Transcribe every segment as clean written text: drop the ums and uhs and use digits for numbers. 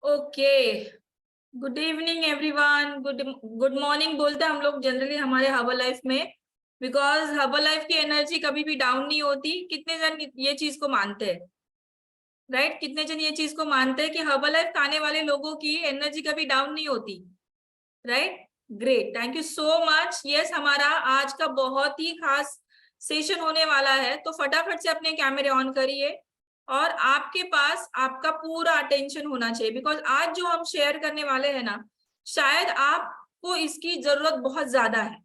Okay. Good evening everyone. Good good morning बोलते हैं हम लोग जनरली हमारे हर्बल लाइफ में, बिकॉज हर्बल लाइफ की एनर्जी कभी भी डाउन नहीं होती। कितने जन ये चीज को मानते हैं? राइट, कितने जन ये चीज को मानते हैं कि हर्बल लाइफ खाने वाले लोगों की एनर्जी कभी डाउन नहीं होती? Right, great, thank you so much. Yes, हमारा आज का बहुत ही खास सेशन होने वाला है, तो फटाफट से अपने कैमरे ऑन करिए और आपके पास आपका पूरा अटेंशन होना चाहिए, बिकॉज आज जो हम शेयर करने वाले हैं ना, शायद आपको इसकी जरूरत बहुत ज्यादा है,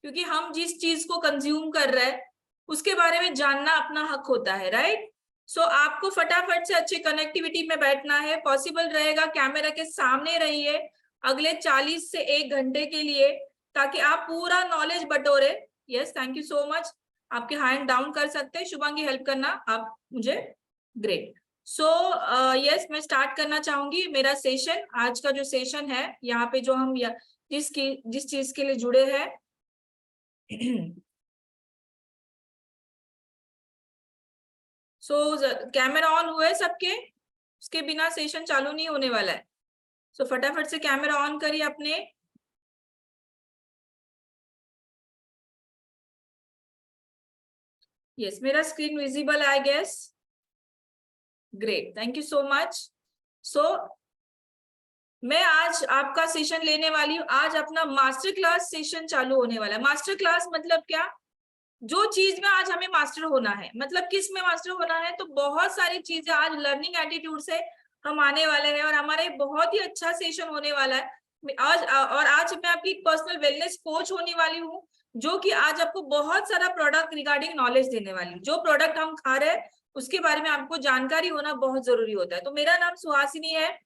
क्योंकि हम जिस चीज को कंज्यूम कर रहे हैं उसके बारे में जानना अपना हक होता है। राइट, सो आपको फटाफट से अच्छी कनेक्टिविटी में बैठना है। पॉसिबल रहेगा कैमरा के सामने रहिए अगले 40 से 1 घंटे के लिए, ताकि आप पूरा नॉलेज बटोरे। Yes, thank you so much. आपके हैंड डाउन कर सकते हैं, शुभांगी हेल्प करना आप मुझे। ग्रेट। सो यस, मैं स्टार्ट करना चाहूंगी मेरा सेशन। आज का जो सेशन है यहाँ पे जो हम जिस चीज के लिए जुड़े हैं सो कैमरा ऑन हुए सबके? उसके बिना सेशन चालू नहीं होने वाला है। सो फटाफट से कैमरा ऑन करिए अपने। यस, मेरा screen visible I guess. Great, thank you so much. So मैं आज आपका सेशन लेने वाली हूँ। आज अपना मास्टर क्लास सेशन चालू होने वाला है। मास्टर क्लास मतलब क्या? जो चीज में आज हमें मास्टर होना है, मतलब किस में मास्टर होना है, तो बहुत सारी चीजें आज लर्निंग एटीट्यूड से हम आने वाले हैं और हमारे बहुत ही अच्छा सेशन होने वाला है आज मैं आपकी पर्सनल वेलनेस कोच होने वाली हूँ, जो कि आज आपको बहुत सारा प्रोडक्ट रिगार्डिंग नॉलेज देने वाली हूँ। जो प्रोडक्ट हम खा रहे हैं उसके बारे में आपको जानकारी होना बहुत जरूरी होता है। तो मेरा नाम सुहासिनी है,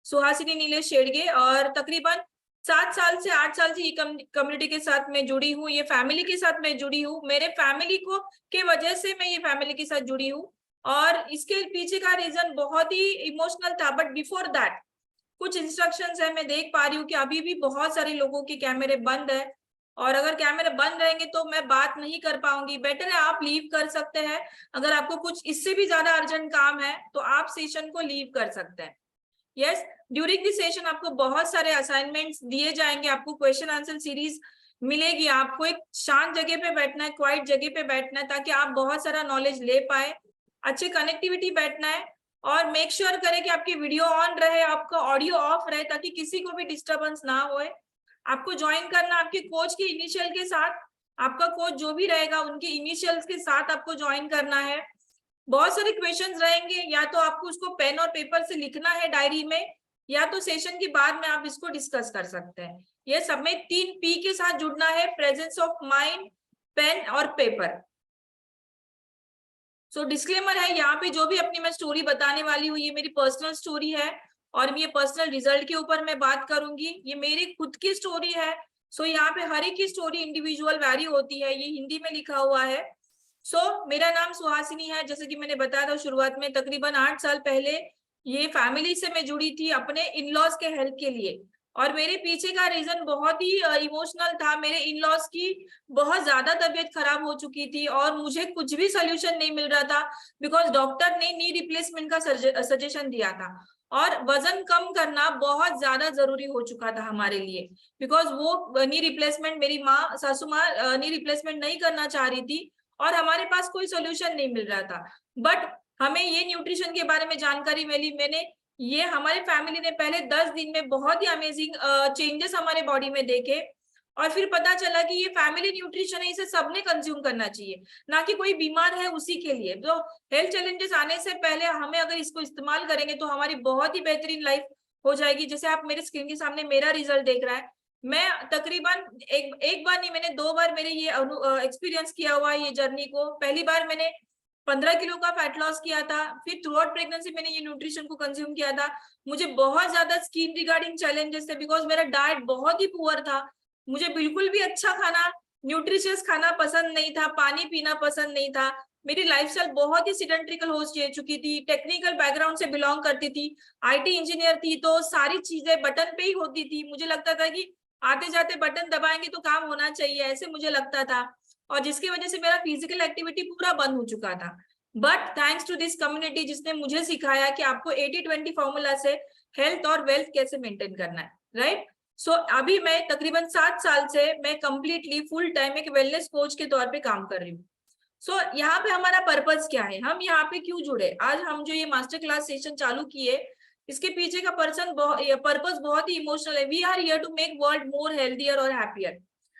सुहासिनी नीलेश शेड़गे, और तकरीबन 7 साल से 8 साल से ये कम्युनिटी के साथ मैं जुड़ी हूँ, ये फैमिली के साथ मैं जुड़ी हूँ। मेरे फैमिली को के वजह से मैं ये फैमिली के साथ जुड़ी हूँ, और इसके पीछे का रीजन बहुत ही इमोशनल था। बट बिफोर दैट कुछ इंस्ट्रक्शंस है। मैं देख पा रही हूँ कि अभी भी बहुत सारे लोगों के कैमरे बंद है, और अगर कैमरे बंद रहेंगे तो मैं बात नहीं कर पाऊंगी। बेटर है आप लीव कर सकते हैं। अगर आपको कुछ इससे भी ज्यादा अर्जेंट काम है तो आप सेशन को लीव कर सकते हैं। यस, ड्यूरिंग दिस सेशन आपको बहुत सारे असाइनमेंट्स दिए जाएंगे, आपको क्वेश्चन आंसर सीरीज मिलेगी। आपको एक शांत जगह पे बैठना है, क्वाइट जगह पे बैठना है, ताकि आप बहुत सारा नॉलेज ले पाए। अच्छे कनेक्टिविटी बैठना है, और मेक श्योर करें कि आपकी वीडियो ऑन रहे, आपका ऑडियो ऑफ रहे, ताकि किसी को भी डिस्टर्बेंस ना होए। आपको ज्वाइन करना आपके कोच के इनिशियल के साथ, आपका कोच जो भी रहेगा उनके इनिशियल्स के साथ आपको ज्वाइन करना है। बहुत सारे क्वेश्चंस रहेंगे, या तो आपको उसको पेन और पेपर से लिखना है डायरी में, या तो सेशन के बाद में आप इसको डिस्कस कर सकते हैं। ये सब में 3 P के साथ जुड़ना है, प्रेजेंस ऑफ माइंड, पेन और पेपर। सो डिस्क्लेमर है यहाँ पे, जो भी अपनी मैं स्टोरी बताने वाली हूँ ये मेरी पर्सनल स्टोरी है, और ये पर्सनल रिजल्ट के ऊपर मैं बात करूंगी। ये मेरी खुद की स्टोरी है। सो यहाँ पे हर एक की स्टोरी इंडिविजुअल वैरी होती है। ये हिंदी में लिखा हुआ है। मेरा नाम सुहासिनी है, जैसे कि मैंने बताया था शुरुआत में। तकरीबन 8 साल पहले ये फैमिली से मैं जुड़ी थी अपने इन लॉज के हेल्प के लिए, और मेरे पीछे का रीजन बहुत ही इमोशनल था। मेरे इन लॉज की बहुत ज्यादा तबीयत खराब हो चुकी थी और मुझे कुछ भी सोल्यूशन नहीं मिल रहा था, बिकॉज डॉक्टर ने नी रिप्लेसमेंट का सजेशन दिया था, और वजन कम करना बहुत ज्यादा जरूरी हो चुका था हमारे लिए, बिकॉज वो नी रिप्लेसमेंट मेरी माँ सासू माँ नी रिप्लेसमेंट नहीं करना चाह रही थी, और हमारे पास कोई सोल्यूशन नहीं मिल रहा था। बट हमें ये न्यूट्रिशन के बारे में जानकारी मिली। ये हमारे फैमिली ने पहले 10 दिन में बहुत ही अमेजिंग चेंजेस हमारे बॉडी में देखे, और फिर पता चला कि ये फैमिली न्यूट्रिशन है, इसे सबने कंज्यूम करना चाहिए, ना कि कोई बीमार है उसी के लिए। तो हेल्थ चैलेंजेस आने से पहले हमें अगर इसको इस्तेमाल करेंगे तो हमारी बहुत ही बेहतरीन लाइफ हो जाएगी। जैसे आप मेरे स्क्रीन के सामने मेरा रिजल्ट देख रहा है। मैं तकरीबन एक बार नहीं, मैंने 2 बार मेरे ये एक्सपीरियंस किया हुआ है ये जर्नी को। पहली बार मैंने 15 किलो का फैट लॉस किया था, फिर थ्रू आउट प्रेगनेंसी मैंने ये न्यूट्रिशन को कंज्यूम किया था। मुझे बहुत ज्यादा स्किन रिगार्डिंग चैलेंजेस थे, बिकॉज मेरा डाइट बहुत ही पुअर था। मुझे बिल्कुल भी अच्छा खाना, न्यूट्रिशियस खाना पसंद नहीं था, पानी पीना पसंद नहीं था। मेरी लाइफस्टाइल बहुत ही सिडेंट्रिकल हो चुकी थी, टेक्निकल बैकग्राउंड से बिलोंग करती थी, IT इंजीनियर थी, तो सारी चीजें बटन पे ही होती थी। मुझे लगता था कि आते जाते बटन दबाएंगे तो काम होना चाहिए, ऐसे मुझे लगता था, और जिसकी वजह से मेरा फिजिकल एक्टिविटी पूरा बंद हो चुका था। But thanks to this community जिसने मुझे सिखाया कि आपको 80-20 फॉर्मूला से हेल्थ और वेल्थ कैसे मेंटेन करना है, राइट। सो अभी मैं तकरीबन 7 साल से मैं कंप्लीटली फुल टाइम एक वेलनेस कोच के तौर पे काम कर रही हूँ। सो यहाँ पे हमारा पर्पस क्या है, हम यहाँ पे क्यों जुड़े, आज हम जो ये मास्टर क्लास सेशन चालू किए इसके पीछे का पर्पस बहुत ही इमोशनल है। We are here to make world more healthier और हैप्पियर,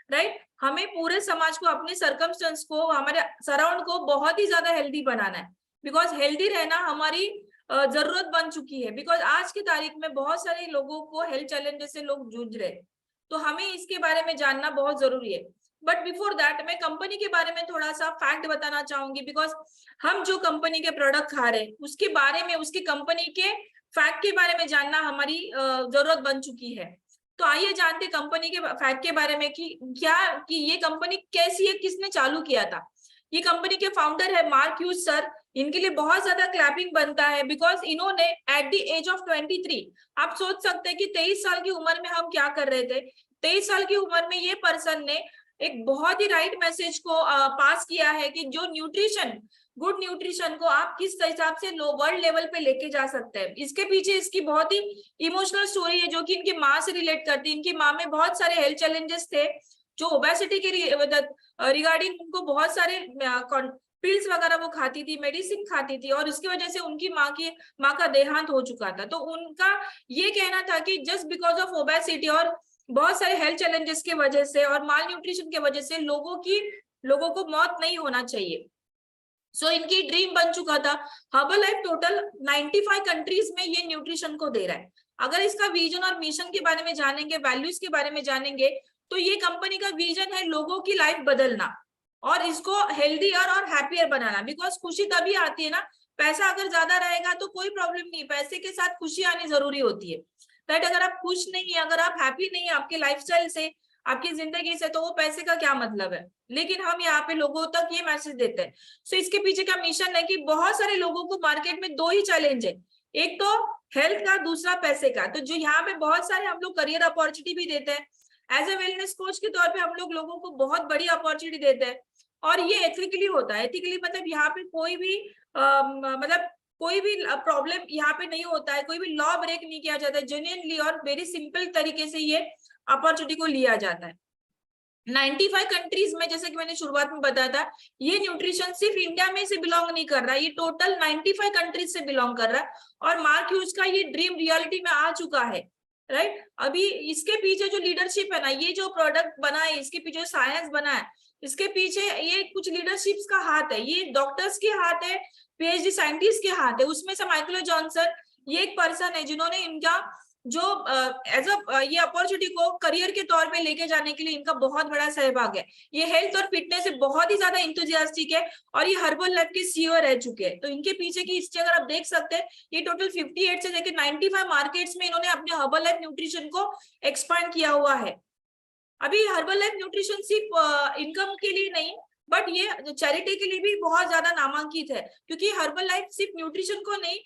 राइट। हमें पूरे समाज को, अपने सर्कमस्टेंस को, हमारे सराउंड को बहुत ही ज्यादा हेल्दी बनाना है, बिकॉज हेल्दी रहना हमारी जरूरत बन चुकी है। बिकॉज आज की तारीख में बहुत सारे लोगों को हेल्थ चैलेंजेस से लोग जूझ रहे, तो हमें इसके बारे में जानना बहुत जरूरी है। बट बिफोर दैट मैं कंपनी के बारे में थोड़ा सा फैक्ट बताना चाहूंगी, बिकॉज हम जो कंपनी के प्रोडक्ट खा रहे हैं उसके बारे में, उसकी कंपनी के फैक्ट के बारे में जानना हमारी जरूरत बन चुकी है। तो आइए जानते कंपनी के फैक्ट के बारे में कि क्या, कि ये कंपनी कैसी है, किसने चालू किया था। ये कंपनी के फाउंडर है मार्क ह्यूज सर। इनके लिए बहुत ज्यादा क्लैपिंग बनता है, बिकॉज इन्होंने एट द एज ऑफ 23, आप सोच सकते हैं कि 23 साल की उम्र में हम क्या कर रहे थे। 23 साल की उम्र में ये पर्सन ने एक बहुत ही राइट मैसेज को पास किया है कि जो न्यूट्रिशन, गुड न्यूट्रिशन को आप किस हिसाब से वर्ल्ड लेवल पे लेके जा सकते हैं। इसके पीछे इसकी बहुत ही इमोशनल स्टोरी है जो कि इनकी माँ से रिलेट करती है। इनकी माँ में बहुत सारे हेल्थ चैलेंजेस थे, जो ओबेसिटी के रिगार्डिंग उनको बहुत सारे पिल्स वगैरह वो खाती थी, मेडिसिन खाती थी, और उसकी वजह से उनकी माँ का देहांत हो चुका था। तो उनका ये कहना था कि जस्ट बिकॉज ऑफ ओबेसिटी और बहुत सारे हेल्थ चैलेंजेस के वजह से और माल न्यूट्रिशन के वजह से लोगों को मौत नहीं होना चाहिए। सो इनकी ड्रीम बन चुका था। हर्बल लाइफ टोटल 95 कंट्रीज में ये न्यूट्रिशन को दे रहा है। अगर इसका विजन और मिशन के बारे में जानेंगे, वैल्यूज के बारे में जानेंगे, तो ये कंपनी का विजन है लोगों की लाइफ बदलना और इसको हेल्दियर और हैप्पियर बनाना। बिकॉज खुशी तभी आती है ना, पैसा अगर ज्यादा रहेगा तो कोई प्रॉब्लम नहीं, पैसे के साथ खुशी आनी जरूरी होती है, राइट। अगर आप खुश नहीं है, अगर आप हैप्पी नहीं है आपके लाइफस्टाइल से, आपकी जिंदगी से, तो वो पैसे का क्या मतलब है। लेकिन हम यहाँ पे लोगों तक ये मैसेज देते हैं। सो इसके पीछे का मिशन है कि बहुत सारे लोगों को मार्केट में दो ही चैलेंज है, एक तो हेल्थ का, दूसरा पैसे का। तो जो यहाँ पे बहुत सारे हम लोग करियर अपॉर्चुनिटी भी देते हैं, एज ए वेलनेस कोच के तौर पे हम लोग लोगों को बहुत बड़ी अपॉर्चुनिटी देते हैं। और ये एथिकली होता है। एथिकली मतलब यहाँ पे कोई भी मतलब कोई भी प्रॉब्लम यहाँ पे नहीं होता है, कोई भी लॉ ब्रेक नहीं किया जाता है, जेन्युइनली और वेरी सिंपल तरीके से ये अपॉर्चुनिटी को लिया जाता है। 95 कंट्रीज में, जैसे कि मैंने शुरुआत में बताया था, ये न्यूट्रिशन सिर्फ इंडिया में से बिलोंग नहीं कर रहा है, ये टोटल 95 कंट्रीज से बिलोंग कर रहा है। और मार्क ह्यूज का ये ड्रीम रियलिटी में आ चुका है, राइट। अभी इसके पीछे जो लीडरशिप है ना, ये जो प्रोडक्ट बना है, इसके पीछे साइंस बना है, इसके पीछे ये कुछ लीडरशिप्स का हाथ है, ये डॉक्टर्स के हाथ है, पीएचडी साइंटिस्ट के हाथ है। उसमें से माइकल जॉनसन ये एक पर्सन है जिन्होंने इनका जो एज अ ये अपॉर्चुनिटी को करियर के तौर पे लेके जाने के लिए इनका बहुत बड़ा सहभाग है। ये हेल्थ और फिटनेस से बहुत ही ज्यादा इंथुजियास्टिक है और ये हर्बल लाइफ के सीईओ रह चुके हैं। तो इनके पीछे की हिस्ट्री अगर आप देख सकते हैं, ये टोटल 58 से लेकर 95 मार्केट्स में इन्होंने अपने हर्बल लाइफ न्यूट्रिशन को एक्सपांड किया हुआ है। अभी हर्बल लाइफ न्यूट्रिशन सिर्फ इनकम के लिए नहीं, बट ये चैरिटी के लिए भी बहुत ज्यादा नामांकित है, क्योंकि हर्बल लाइफ सिर्फ न्यूट्रिशन को नहीं,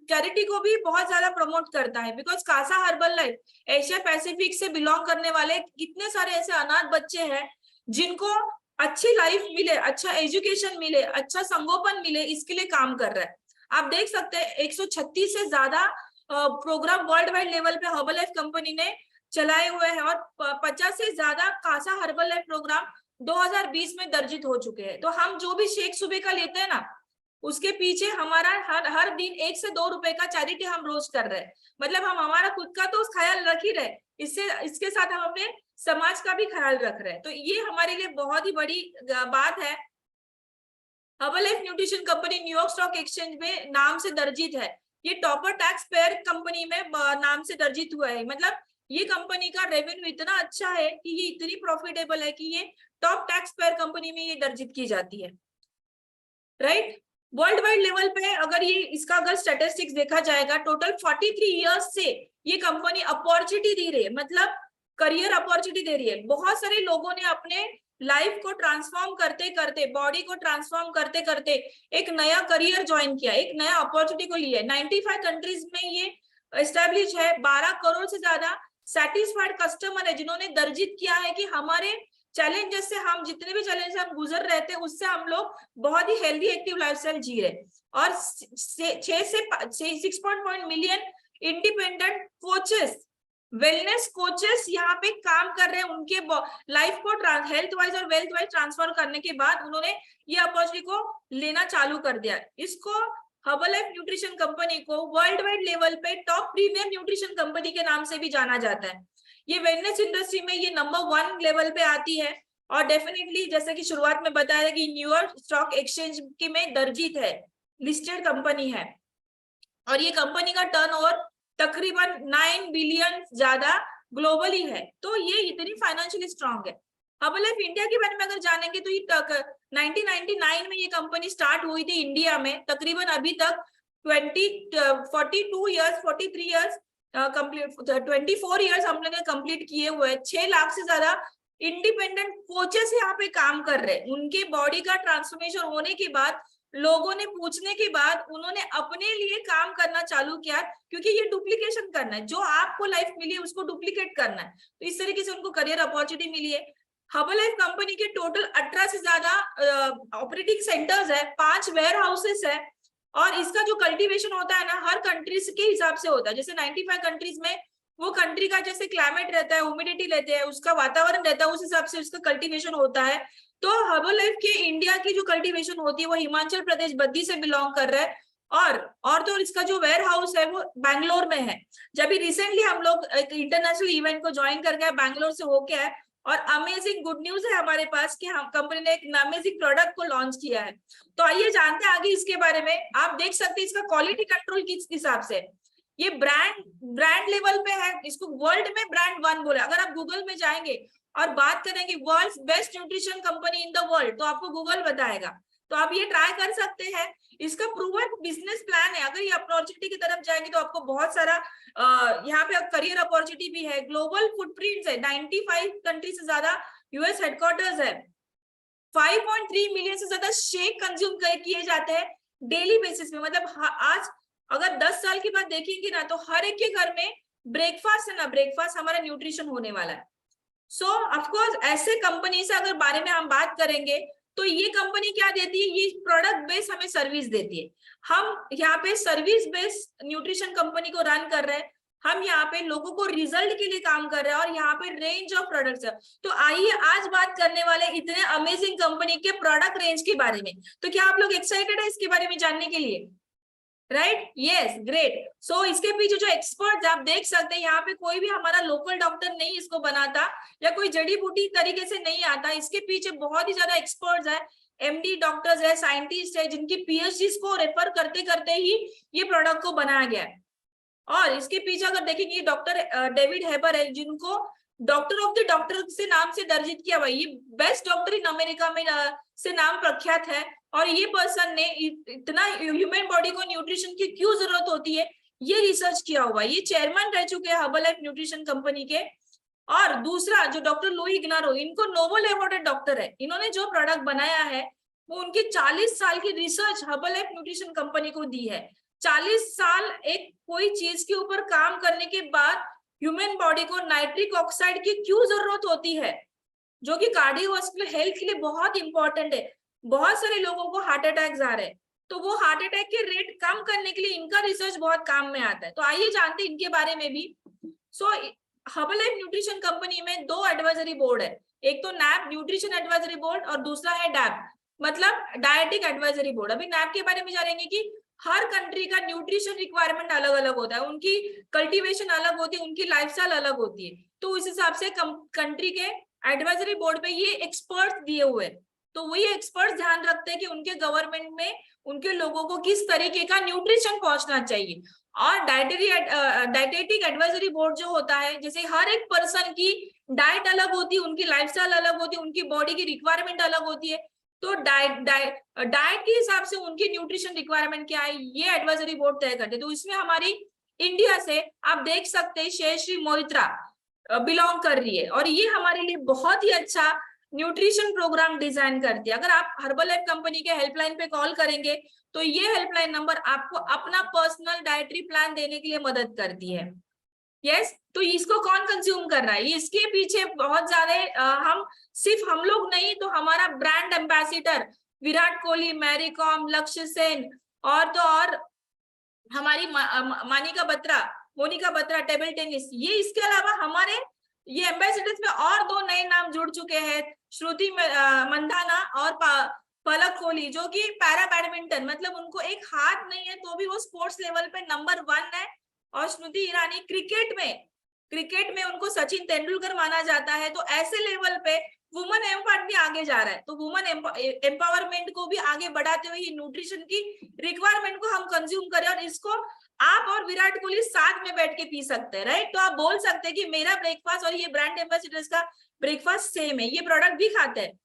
चैरिटी को भी बहुत ज्यादा प्रमोट करता है। बिकॉज कासा हर्बल लाइफ एशिया पैसिफिक से बिलोंग करने वाले कितने सारे ऐसे अनाथ बच्चे हैं जिनको अच्छी लाइफ मिले, अच्छा एजुकेशन मिले, अच्छा संगोपन मिले, इसके लिए काम कर रहा है। आप देख सकते हैं 136 से ज्यादा प्रोग्राम वर्ल्ड वाइड लेवल पे हर्बल लाइफ कंपनी ने चलाए हुए हैं और 50 से ज्यादा कासा हर्बल लाइफ प्रोग्राम 2020 में दर्जित हो चुके हैं। तो हम जो भी शेक सुबह का लेते हैं ना, उसके पीछे हमारा हर दिन 1 से 2 रुपए का चैरिटी हम रोज कर रहे हैं। मतलब हम हमारा खुद का तो ख्याल रख ही रहे, इसके साथ हम अपने समाज का भी ख्याल रख रहे हैं। तो ये हमारे लिए बहुत ही बड़ी बात है। Herbal life nutrition company New York stock exchange में नाम से दर्जित है। ये टॉपर टैक्स पेयर कंपनी में नाम से दर्जित हुआ है। मतलब ये कंपनी का रेवेन्यू इतना अच्छा है कि ये इतनी प्रॉफिटेबल है कि ये टॉप टैक्स पेयर कंपनी में ये दर्जित की जाती है, राइट। वर्ल्ड वाइड लेवल पे अगर ये इसका अगर स्टैटिस्टिक्स देखा जाएगा, टोटल 43 इयर्स से ये कंपनी अपॉर्चुनिटी दे रही है, मतलब करियर अपॉर्चुनिटी दे रही है। बहुत सारे लोगों ने अपने लाइफ को ट्रांसफॉर्म करते करते, बॉडी को ट्रांसफॉर्म करते करते एक नया करियर ज्वाइन किया, एक नया अपॉर्चुनिटी को लिया। 95 कंट्रीज में ये एस्टेब्लिश है। 12 करोड़ से ज्यादा सेटिस्फाइड कस्टमर है जिन्होंने दर्जित किया है कि हमारे चैलेंजेस से, हम जितने भी चैलेंज हम गुजर रहे थे उससे हम लोग बहुत ही हेल्दी एक्टिव लाइफस्टाइल जी रहे। और 6.1 million independent coaches, wellness coaches यहाँ पे काम कर रहे हैं। उनके लाइफ को हेल्थ वाइज और वेल्थ वाइज ट्रांसफर करने के बाद उन्होंने ये अपॉर्चुनिटी को लेना चालू कर दिया। इसको हर्बलाइफ न्यूट्रिशन कंपनी को वर्ल्ड वाइड लेवल पे टॉप प्रीमियर न्यूट्रिशन कंपनी के नाम से भी जाना जाता है। ये वेलनेस इंडस्ट्री में ये नंबर 1 लेवल पे आती है। और डेफिनेटली जैसे कि शुरुआत में बताया कि न्यूयॉर्क स्टॉक एक्सचेंज की में दर्जित है, लिस्टेड कंपनी है। और ये कंपनी का टर्नओवर तकरीबन 9 बिलियन ज्यादा ग्लोबली है। तो ये इतनी फाइनेंशियली स्ट्रांग है। हर्बलाइफ इंडिया के बारे में अगर जानेंगे तो ये 1999 में ये कंपनी स्टार्ट हुई थी इंडिया में। तकरीबन अभी तक 42 इयर्स 43 इयर्स कंप्लीट 24 इयर्स हम लोग ने कंप्लीट किए हुए हैं। 6 लाख से ज्यादा इंडिपेंडेंट कोचेस यहाँ पे काम कर रहे हैं। उनके बॉडी का ट्रांसफॉर्मेशन होने के बाद, लोगों ने पूछने के बाद उन्होंने अपने लिए काम करना चालू किया, क्योंकि ये डुप्लीकेशन करना है। जो आपको लाइफ मिली है उसको डुप्लीकेट करना है। तो इस तरीके से उनको करियर अपॉर्चुनिटी मिली है। हर्बलाइफ कंपनी के टोटल 18 से ज्यादा ऑपरेटिंग सेंटर्स है, 5 वेयर हाउसेस है। और इसका जो कल्टीवेशन होता है ना, हर कंट्रीज के हिसाब से होता है। जैसे 95 कंट्रीज में वो कंट्री का जैसे क्लाइमेट रहता है, ह्यूमिडिटी रहते हैं, उसका वातावरण रहता है, उस हिसाब से उसका कल्टीवेशन होता है। तो हर्बलाइफ के इंडिया की जो कल्टीवेशन होती है वो हिमाचल प्रदेश बद्दी से बिलोंग कर रहा है। और तो इसका जो वेयर हाउस है वो बैंगलोर में है। जब भी रिसेंटली हम लोग एक इंटरनेशनल इवेंट को ज्वाइन करके बैंगलोर से होके आए, और अमेजिंग गुड न्यूज है हमारे पास कि हम कंपनी ने एक अमेजिंग प्रोडक्ट को लॉन्च किया है। तो आइए जानते हैं आगे इसके बारे में। आप देख सकते हैं इसका क्वालिटी कंट्रोल किस हिसाब से, ये ब्रांड लेवल पे है। इसको वर्ल्ड में ब्रांड 1 बोले। अगर आप गूगल में जाएंगे और बात करेंगे world best nutrition company in the world, तो आपको गूगल बताएगा। तो आप ये ट्राई कर सकते हैं। इसका प्रूवन बिजनेस प्लान है। अगर ये अपॉर्चुनिटी की तरफ जाएंगे तो आपको बहुत सारा यहाँ पे करियर अपॉर्चुनिटी भी है। ग्लोबल फुटप्रिंट्स है, 95 कंट्री से ज्यादा यूएस हेडक्वार्टर्स है। 5.3 मिलियन से ज्यादा शेक कंज्यूम किए जाते हैं डेली बेसिस में। मतलब आज अगर 10 साल के बाद देखेंगे ना, तो हर एक के घर में ब्रेकफास्ट है ना, ब्रेकफास्ट हमारा न्यूट्रिशन होने वाला है। सो ऑफकोर्स ऐसे कंपनी से अगर बारे में हम बात करेंगे तो ये कंपनी क्या देती है, ये प्रोडक्ट बेस्ड हमें सर्विस देती है। हम यहाँ पे सर्विस बेस्ड न्यूट्रिशन कंपनी को रन कर रहे हैं। हम यहाँ पे लोगों को रिजल्ट के लिए काम कर रहे हैं, और यहाँ पे रेंज ऑफ प्रोडक्ट्स है। तो आइए आज बात करने वाले इतने अमेजिंग कंपनी के प्रोडक्ट रेंज के बारे में। तो क्या आप लोग एक्साइटेड है इसके बारे में जानने के लिए? Right, yes, great. सो इसके पीछे जो एक्सपर्ट आप देख सकते हैं, यहाँ पे कोई भी हमारा लोकल डॉक्टर नहीं इसको बनाता, या कोई जड़ी बूटी तरीके से नहीं आता। इसके पीछे बहुत ही ज्यादा एक्सपर्ट्स है, एमडी डॉक्टर्स है, साइंटिस्ट है, जिनकी पीएचडी को रेफर करते करते ही ये प्रोडक्ट को बनाया गया है। और इसके पीछे अगर देखेंगे डॉक्टर डेविड हेबर है, जिनको डॉक्टर ऑफ द डॉक्टर से नाम से दर्जित किया हुआ। ये बेस्ट डॉक्टर इन अमेरिका में से नाम प्रख्यात है। और ये पर्सन ने इतना ह्यूमन बॉडी को न्यूट्रिशन की क्यों जरूरत होती है ये रिसर्च किया हुआ। ये चेयरमैन रह चुके हैं हर्बलाइफ न्यूट्रिशन कंपनी के। और दूसरा जो डॉक्टर लुई इग्नारो, इनको नोबेल अवार्डेड डॉक्टर है। इन्होंने जो प्रोडक्ट बनाया है वो उनकी 40 साल की रिसर्च हर्बलाइफ न्यूट्रिशन कंपनी को दी है। 40 साल एक कोई चीज के ऊपर काम करने के बाद ह्यूमन बॉडी को नाइट्रिक ऑक्साइड की क्यों जरूरत होती है, जो कि कार्डियोवास्कुलर हेल्थ के लिए बहुत इंपॉर्टेंट है। बहुत सारे लोगों को हार्ट अटैक्स आ रहे हैं, तो वो हार्ट अटैक के रेट कम करने के लिए इनका रिसर्च बहुत काम में आता है। तो आइए जानते हैं इनके बारे में भी। सो हर्बलाइफ न्यूट्रिशन कंपनी में 2 एडवाइजरी बोर्ड है। एक तो नैप न्यूट्रिशन एडवाइजरी बोर्ड, और दूसरा है डैप, मतलब डायटिक एडवाइजरी बोर्ड। अभी नैप के बारे में जानेंगे कि हर कंट्री का न्यूट्रिशन रिक्वायरमेंट अलग अलग होता है, उनकी कल्टीवेशन अलग होती है, उनकी लाइफस्टाइल अलग होती है। तो उस हिसाब से कंट्री के एडवाइजरी बोर्ड पे ये एक्सपर्ट्स दिए हुए हैं। तो वही एक्सपर्ट्स ध्यान रखते हैं कि उनके गवर्नमेंट में उनके लोगों को किस तरीके का न्यूट्रिशन पहुंचना चाहिए। और डाइटेटिक एडवाइजरी बोर्ड जो होता है, जैसे हर एक पर्सन की डाइट अलग होती है, उनकी लाइफस्टाइल अलग होती है, उनकी बॉडी की रिक्वायरमेंट अलग होती है। तो डाइट के हिसाब से उनकी न्यूट्रिशन रिक्वायरमेंट क्या है ये एडवाइजरी बोर्ड तय करते हैं। तो इसमें हमारी इंडिया से आप देख सकते हैं शेषश्री मोहित्रा बिलोंग कर रही है, और ये हमारे लिए बहुत ही अच्छा न्यूट्रिशन प्रोग्राम डिजाइन करती है। अगर आप हर्बलाइफ कंपनी के हेल्पलाइन पे कॉल करेंगे तो ये हेल्पलाइन नंबर आपको अपना पर्सनल डाइटरी प्लान देने के लिए मदद करती है। यस तो इसको कौन कंज्यूम कर रहा है? इसके पीछे बहुत ज्यादा हम सिर्फ हम लोग नहीं तो हमारा ब्रांड एम्बेसिडर विराट कोहली, मैरी कॉम, लक्ष्य सेन और तो और हमारी मोनिका बत्रा टेबल टेनिस, ये इसके अलावा हमारे ये एम्बेसिडर्स में और 2 नए नाम जुड़ चुके हैं, श्रुति मंदाना और पलक कोहली, जो कि पैरा बैडमिंटन, मतलब उनको एक हाथ नहीं है तो भी वो स्पोर्ट्स लेवल पे नंबर 1 है। और स्मृति ईरानी क्रिकेट में उनको सचिन तेंदुलकर माना जाता है। तो ऐसे लेवल पे वुमेन एम्पावरमेंट भी आगे जा रहा है, तो वुमेन एम्पावरमेंट को भी आगे बढ़ाते हुए न्यूट्रिशन की रिक्वायरमेंट को हम कंज्यूम करें, और इसको आप और विराट कोहली साथ में बैठ के पी सकते हैं, राइट। तो आप बोल सकते हैं कि मेरा ब्रेकफास्ट और ये ब्रांड एम्बेसडर्स का ब्रेकफास्ट सेम है, ये प्रोडक्ट भी खाते हैं।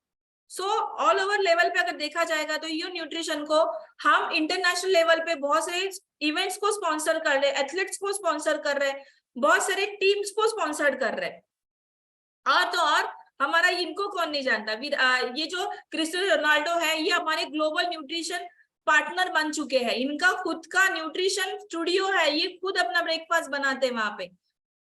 सो ऑल ओवर लेवल पे अगर देखा जाएगा तो यू न्यूट्रिशन को हम इंटरनेशनल लेवल पे बहुत सारे इवेंट्स को स्पॉन्सर कर रहे हैं, एथलीट्स को स्पॉन्सर कर रहे हैं, बहुत सारे टीम्स को स्पॉन्सर कर रहे हैं। और तो और हमारा इनको कौन नहीं जानता, ये जो क्रिस्टियानो रोनाल्डो है ये हमारे ग्लोबल न्यूट्रिशन पार्टनर बन चुके हैं। इनका खुद का न्यूट्रिशन स्टूडियो है, ये खुद अपना ब्रेकफास्ट बनाते हैं वहां पे।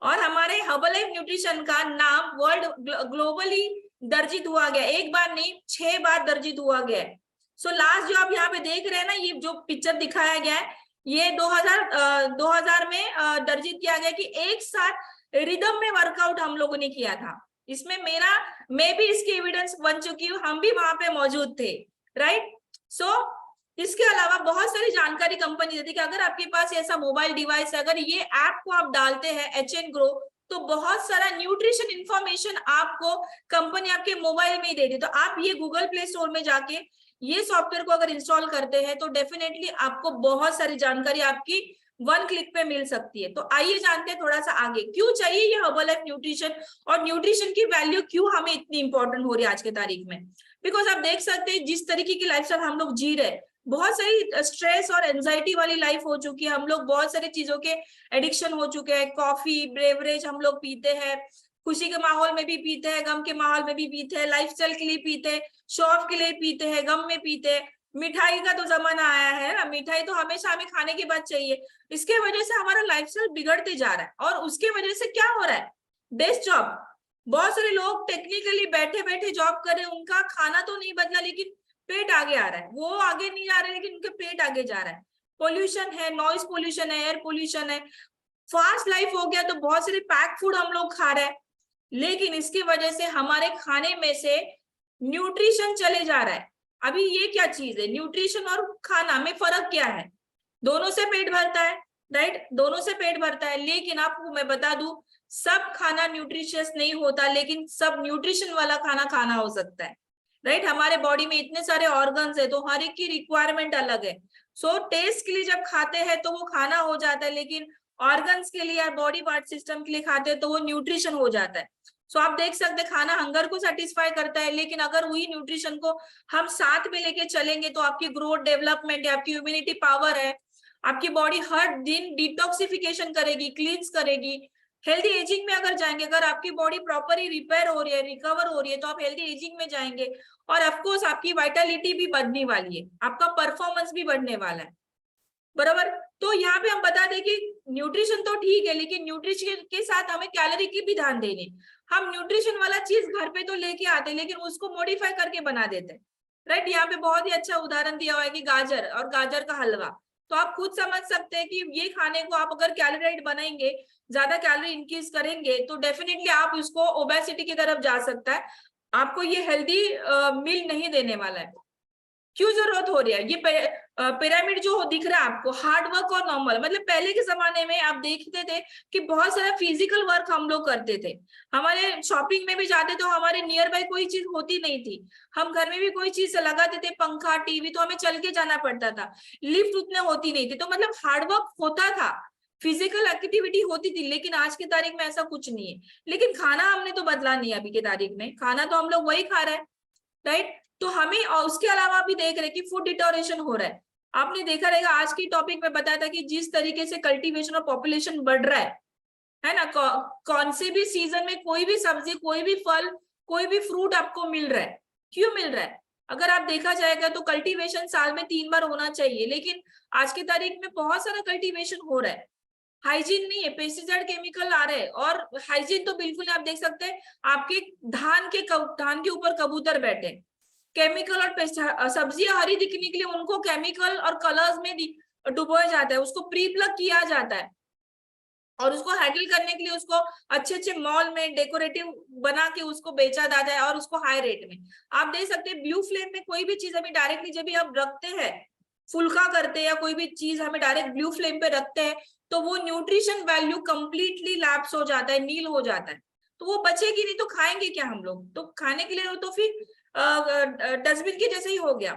और हमारे हर्बलाइफ न्यूट्रिशन का नाम वर्ल्ड ग्लोबली दर्जित हुआ गया, एक बार नहीं 6 बार दर्जित हुआ गया है। सो लास्ट जो आप यहाँ पे देख रहे हैं ना, ये जो पिक्चर दिखाया गया है ये 2000 में दर्जित किया गया कि एक साथ रिदम में वर्कआउट हम लोगों ने किया था। इसमें मैं भी इसकी एविडेंस बन चुकी हूँ, हम भी वहां पे मौजूद थे, राइट। सो इसके अलावा बहुत सारी जानकारी कंपनी देती है कि अगर आपके पास ऐसा मोबाइल डिवाइस है, अगर ये ऐप को आप डालते हैं HN Grow, तो बहुत सारा न्यूट्रिशन इंफॉर्मेशन आपको कंपनी आपके मोबाइल में ही दे दी। तो आप ये गूगल प्ले स्टोर में जाके ये सॉफ्टवेयर को अगर इंस्टॉल करते हैं तो डेफिनेटली आपको बहुत सारी जानकारी आपकी 1 क्लिक पे मिल सकती है। तो आइए जानते हैं थोड़ा सा आगे क्यों चाहिए ये हर्बलाइफ न्यूट्रिशन, और न्यूट्रिशन की वैल्यू क्यों हमें इतनी इंपॉर्टेंट हो रही है आज के तारीख में। बिकॉज आप देख सकते हैं जिस तरीके की लाइफस्टाइल हम लोग जी रहे, बहुत सारी स्ट्रेस और एंजाइटी वाली लाइफ हो चुकी है, हम लोग बहुत सारी चीजों के एडिक्शन हो चुके हैं, कॉफी बेवरेज हम लोग पीते हैं, खुशी के माहौल में भी पीते हैं, गम के माहौल में भी पीते हैं, लाइफस्टाइल के लिए पीते हैं, शो ऑफ के लिए पीते हैं, गम में पीते हैं, मिठाई का तो जमाना आया है ना, मिठाई तो हमेशा हमें खाने के बाद चाहिए। इसके वजह से हमारा लाइफस्टाइल बिगड़ते जा रहा है, और उसके वजह से क्या हो रहा है, डेस्क जॉब, बहुत सारे लोग टेक्निकली बैठे बैठे जॉब कर रहे हैं, उनका खाना तो नहीं बदला लेकिन पेट आगे आ रहा है, वो आगे नहीं जा रहे लेकिन उनके पेट आगे जा रहा है। पोल्यूशन है, नॉइज पोल्यूशन है, एयर पोल्यूशन है, फास्ट लाइफ हो गया तो बहुत सारे पैक फूड हम लोग खा रहे हैं, लेकिन इसकी वजह से हमारे खाने में से न्यूट्रिशन चले जा रहा है। अभी ये क्या चीज है, न्यूट्रिशन और खाना में फर्क क्या है? दोनों से पेट भरता है, राइट, दोनों से पेट भरता है, लेकिन आपको मैं बता दूं सब खाना न्यूट्रिशियस नहीं होता, लेकिन सब न्यूट्रिशन वाला खाना खाना हो सकता है, राइट। हमारे बॉडी में इतने सारे ऑर्गन्स है तो हर एक की रिक्वायरमेंट अलग है। सो टेस्ट के लिए जब खाते हैं तो वो खाना हो जाता है, लेकिन ऑर्गन्स के लिए या बॉडी पार्ट सिस्टम के लिए खाते हैं तो वो न्यूट्रिशन हो जाता है। सो आप देख सकते हैं खाना हंगर को सेटिस्फाई करता है, लेकिन अगर वही न्यूट्रिशन को हम साथ में लेके चलेंगे तो आपकी ग्रोथ डेवलपमेंट है, आपकी इम्यूनिटी पावर है, आपकी बॉडी हर दिन डिटॉक्सिफिकेशन करेगी, क्लींस करेगी। हेल्दी एजिंग में अगर जाएंगे, अगर आपकी बॉडी प्रॉपरली रिपेयर हो रही है, रिकवर हो रही है, तो आप हेल्दी एजिंग में जाएंगे, और ऑफकोर्स आपकी वाइटलिटी भी बढ़ने वाली है, आपका परफॉर्मेंस भी बढ़ने वाला है, बराबर। तो यहाँ पे हम बता दें कि न्यूट्रिशन तो ठीक है, लेकिन न्यूट्रिशन के साथ हमें कैलोरी की भी ध्यान देनी। हम न्यूट्रिशन वाला चीज घर पे तो लेके आते, लेकिन उसको मॉडिफाई करके बना देते हैं, राइट। यहाँ पे बहुत ही अच्छा उदाहरण दिया हुआ है कि गाजर और गाजर का हलवा, तो आप खुद समझ सकते हैं कि ये खाने को आप अगर कैलोराइड बनाएंगे, ज्यादा कैलोरी इंक्रीज करेंगे, तो डेफिनेटली आप उसको ओबेसिटी की तरफ जा सकता है, आपको ये हेल्दी मील नहीं देने वाला है। क्यों जरूरत हो रही है? ये पिरामिड जो दिख रहा है आपको, हार्ड वर्क और नॉर्मल, मतलब पहले के जमाने में आप देखते थे कि बहुत सारा फिजिकल वर्क हम लोग करते थे, हमारे शॉपिंग में भी जाते तो हमारे नियर बाय कोई चीज होती नहीं थी, हम घर में भी कोई चीज लगाते थे, पंखा टीवी, तो हमें चल के जाना पड़ता था, लिफ्ट उतने होती नहीं थी, तो मतलब हार्ड वर्क होता था, फिजिकल एक्टिविटी होती थी। लेकिन आज की तारीख में ऐसा कुछ नहीं है, लेकिन खाना हमने तो बदला नहीं है, अभी की तारीख में खाना तो हम लोग वही खा रहे हैं, राइट। तो हमें, और उसके अलावा भी देख रहे कि फूड डिटोरेशन हो रहा है, आपने देखा रहेगा आज की टॉपिक में बताया था कि जिस तरीके से कल्टीवेशन और पॉपुलेशन बढ़ रहा है ना, कौन से भी सीजन में कोई भी सब्जी, कोई भी फल, कोई भी फ्रूट आपको मिल रहा है, क्यों मिल रहा है? अगर आप देखा जाएगा तो कल्टीवेशन साल में 3 बार होना चाहिए, लेकिन आज की तारीख में बहुत सारा कल्टीवेशन हो रहा है, हाइजीन नहीं है, पेस्टिसाइड केमिकल आ रहे हैं। और हाइजीन तो बिल्कुल नहीं, आप देख सकते हैं आपके धान के ऊपर कबूतर बैठे, केमिकल और सब्जियां हरी दिखने के लिए उनको केमिकल और कलर्स में डुबोया जाता है, उसको प्री प्लग किया जाता है और उसको हैंडल करने के लिए उसको अच्छे अच्छे मॉल में डेकोरेटिव बना के उसको बेचा जाता है और उसको हाई रेट में। आप देख सकते हैं ब्लू फ्लेम में कोई भी चीज हमें डायरेक्टली जब भी हम रखते हैं, फुल्का करते हैं या कोई भी चीज हमें डायरेक्ट ब्लू फ्लेम पे रखते हैं, तो वो न्यूट्रिशन वैल्यू कंप्लीटली लैप्स हो जाता है, नील हो जाता है, तो वो बचेगी नहीं, तो खाएंगे क्या हम लोग? तो खाने के लिए तो फिर डस्टबिन के जैसे ही हो गया।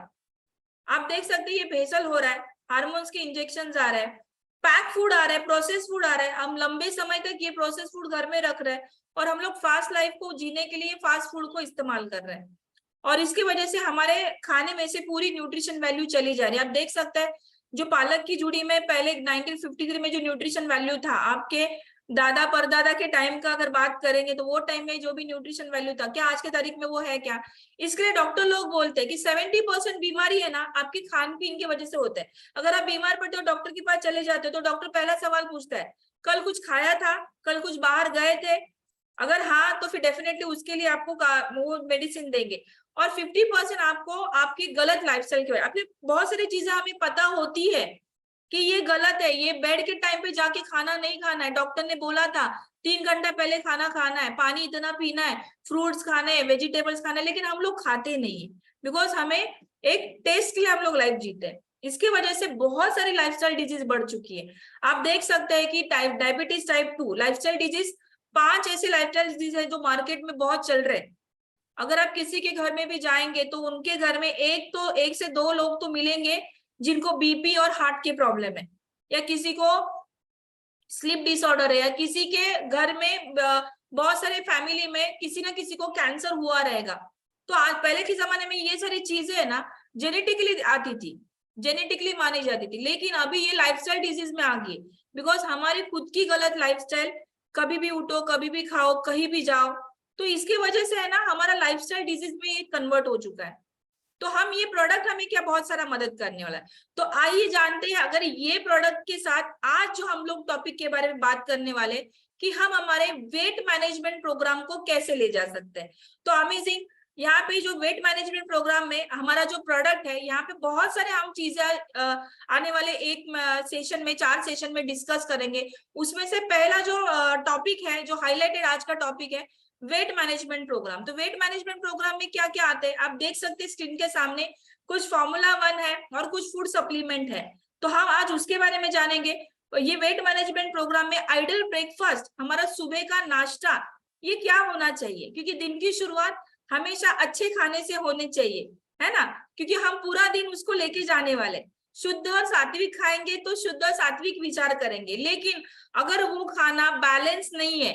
आप देख सकते हैं ये भेसल हो रहा है, हार्मोन्स के इंजेक्शन आ रहे हैं, पैक फूड आ रहा है, प्रोसेस फूड आ रहा है, हम लंबे समय तक ये प्रोसेस फूड घर में रख रहे हैं और हम लोग फास्ट लाइफ को जीने के लिए फास्ट फूड को इस्तेमाल कर रहे हैं और इसकी वजह से हमारे खाने में से पूरी न्यूट्रिशन वैल्यू चली जा रही है। आप देख सकते हैं जो पालक की जुड़ी में पहले 1953 में जो न्यूट्रिशन वैल्यू था, आपके दादा परदादा के टाइम का अगर बात करेंगे तो वो टाइम में जो भी न्यूट्रिशन वैल्यू था, क्या आज के तारीख में वो है क्या? इसके लिए डॉक्टर लोग बोलते हैं कि 70% बीमारी है ना आपके खान पीन की वजह से होता है। अगर आप बीमार पड़ते हो डॉक्टर के पास चले जाते हो तो डॉक्टर पहला सवाल पूछता है कल कुछ खाया था, कल कुछ बाहर गए थे, अगर हाँ तो फिर डेफिनेटली उसके लिए आपको वो मेडिसिन देंगे। और 50% आपको आपकी गलत लाइफस्टाइल की वजह, आपकी बहुत सारी चीजें हमें पता होती है कि ये गलत है, ये बेड के टाइम पे जाके खाना नहीं खाना है, डॉक्टर ने बोला था 3 घंटा पहले खाना खाना है, पानी इतना पीना है, फ्रूट्स खाने हैं, वेजिटेबल्स खाने हैं, लेकिन हम लोग खाते नहीं है बिकॉज हमें एक टेस्ट के लिए हम लोग लाइफ जीते हैं। इसकी वजह से बहुत सारी लाइफस्टाइल डिजीज बढ़ चुकी है। आप देख सकते हैं कि डायबिटीज टाइप 2 लाइफस्टाइल डिजीज, 5 ऐसे लाइफस्टाइल डिजीज है जो मार्केट में बहुत चल रहे हैं। अगर आप किसी के घर में भी जाएंगे तो उनके घर में एक से दो लोग तो मिलेंगे जिनको बीपी और हार्ट के प्रॉब्लम है, या किसी को स्लीप डिसऑर्डर है, या किसी के घर में बहुत सारे फैमिली में किसी ना किसी को कैंसर हुआ रहेगा। तो आज पहले के जमाने में ये सारी चीजें है ना जेनेटिकली आती थी, जेनेटिकली मानी जाती थी, लेकिन अभी ये लाइफस्टाइल डिजीज में आ गई बिकॉज हमारी खुद की गलत लाइफस्टाइल, कभी भी उठो कभी भी खाओ कहीं भी जाओ, तो इसकी वजह से है ना हमारा लाइफस्टाइल डिजीज में ये कन्वर्ट हो चुका है। तो हम ये प्रोडक्ट हमें क्या बहुत सारा मदद करने वाला है। तो आइए जानते हैं अगर ये प्रोडक्ट के साथ आज जो हम लोग टॉपिक के बारे में बात करने वाले कि हम हमारे वेट मैनेजमेंट प्रोग्राम को कैसे ले जा सकते हैं। तो अमेजिंग, यहाँ पे जो वेट मैनेजमेंट प्रोग्राम में हमारा जो प्रोडक्ट है, यहाँ पे बहुत सारे हम चीजें आने वाले एक सेशन में 4 सेशन में डिस्कस करेंगे। उसमें से पहला जो टॉपिक है, जो हाईलाइटेड आज का टॉपिक है, वेट मैनेजमेंट प्रोग्राम। तो वेट मैनेजमेंट प्रोग्राम में क्या क्या आते हैं आप देख सकते हैं स्क्रीन के सामने, कुछ फॉर्मूला 1 है और कुछ फूड सप्लीमेंट है, तो हम आज उसके बारे में जानेंगे। ये वेट मैनेजमेंट प्रोग्राम में आइडियल ब्रेकफास्ट, हमारा सुबह का नाश्ता ये क्या होना चाहिए, क्योंकि दिन की शुरुआत हमेशा अच्छे खाने से होनी चाहिए, है ना, क्योंकि हम पूरा दिन उसको लेके जाने वाले। शुद्ध और सात्विक खाएंगे तो शुद्ध और सात्विक विचार करेंगे, लेकिन अगर वो खाना बैलेंस नहीं है,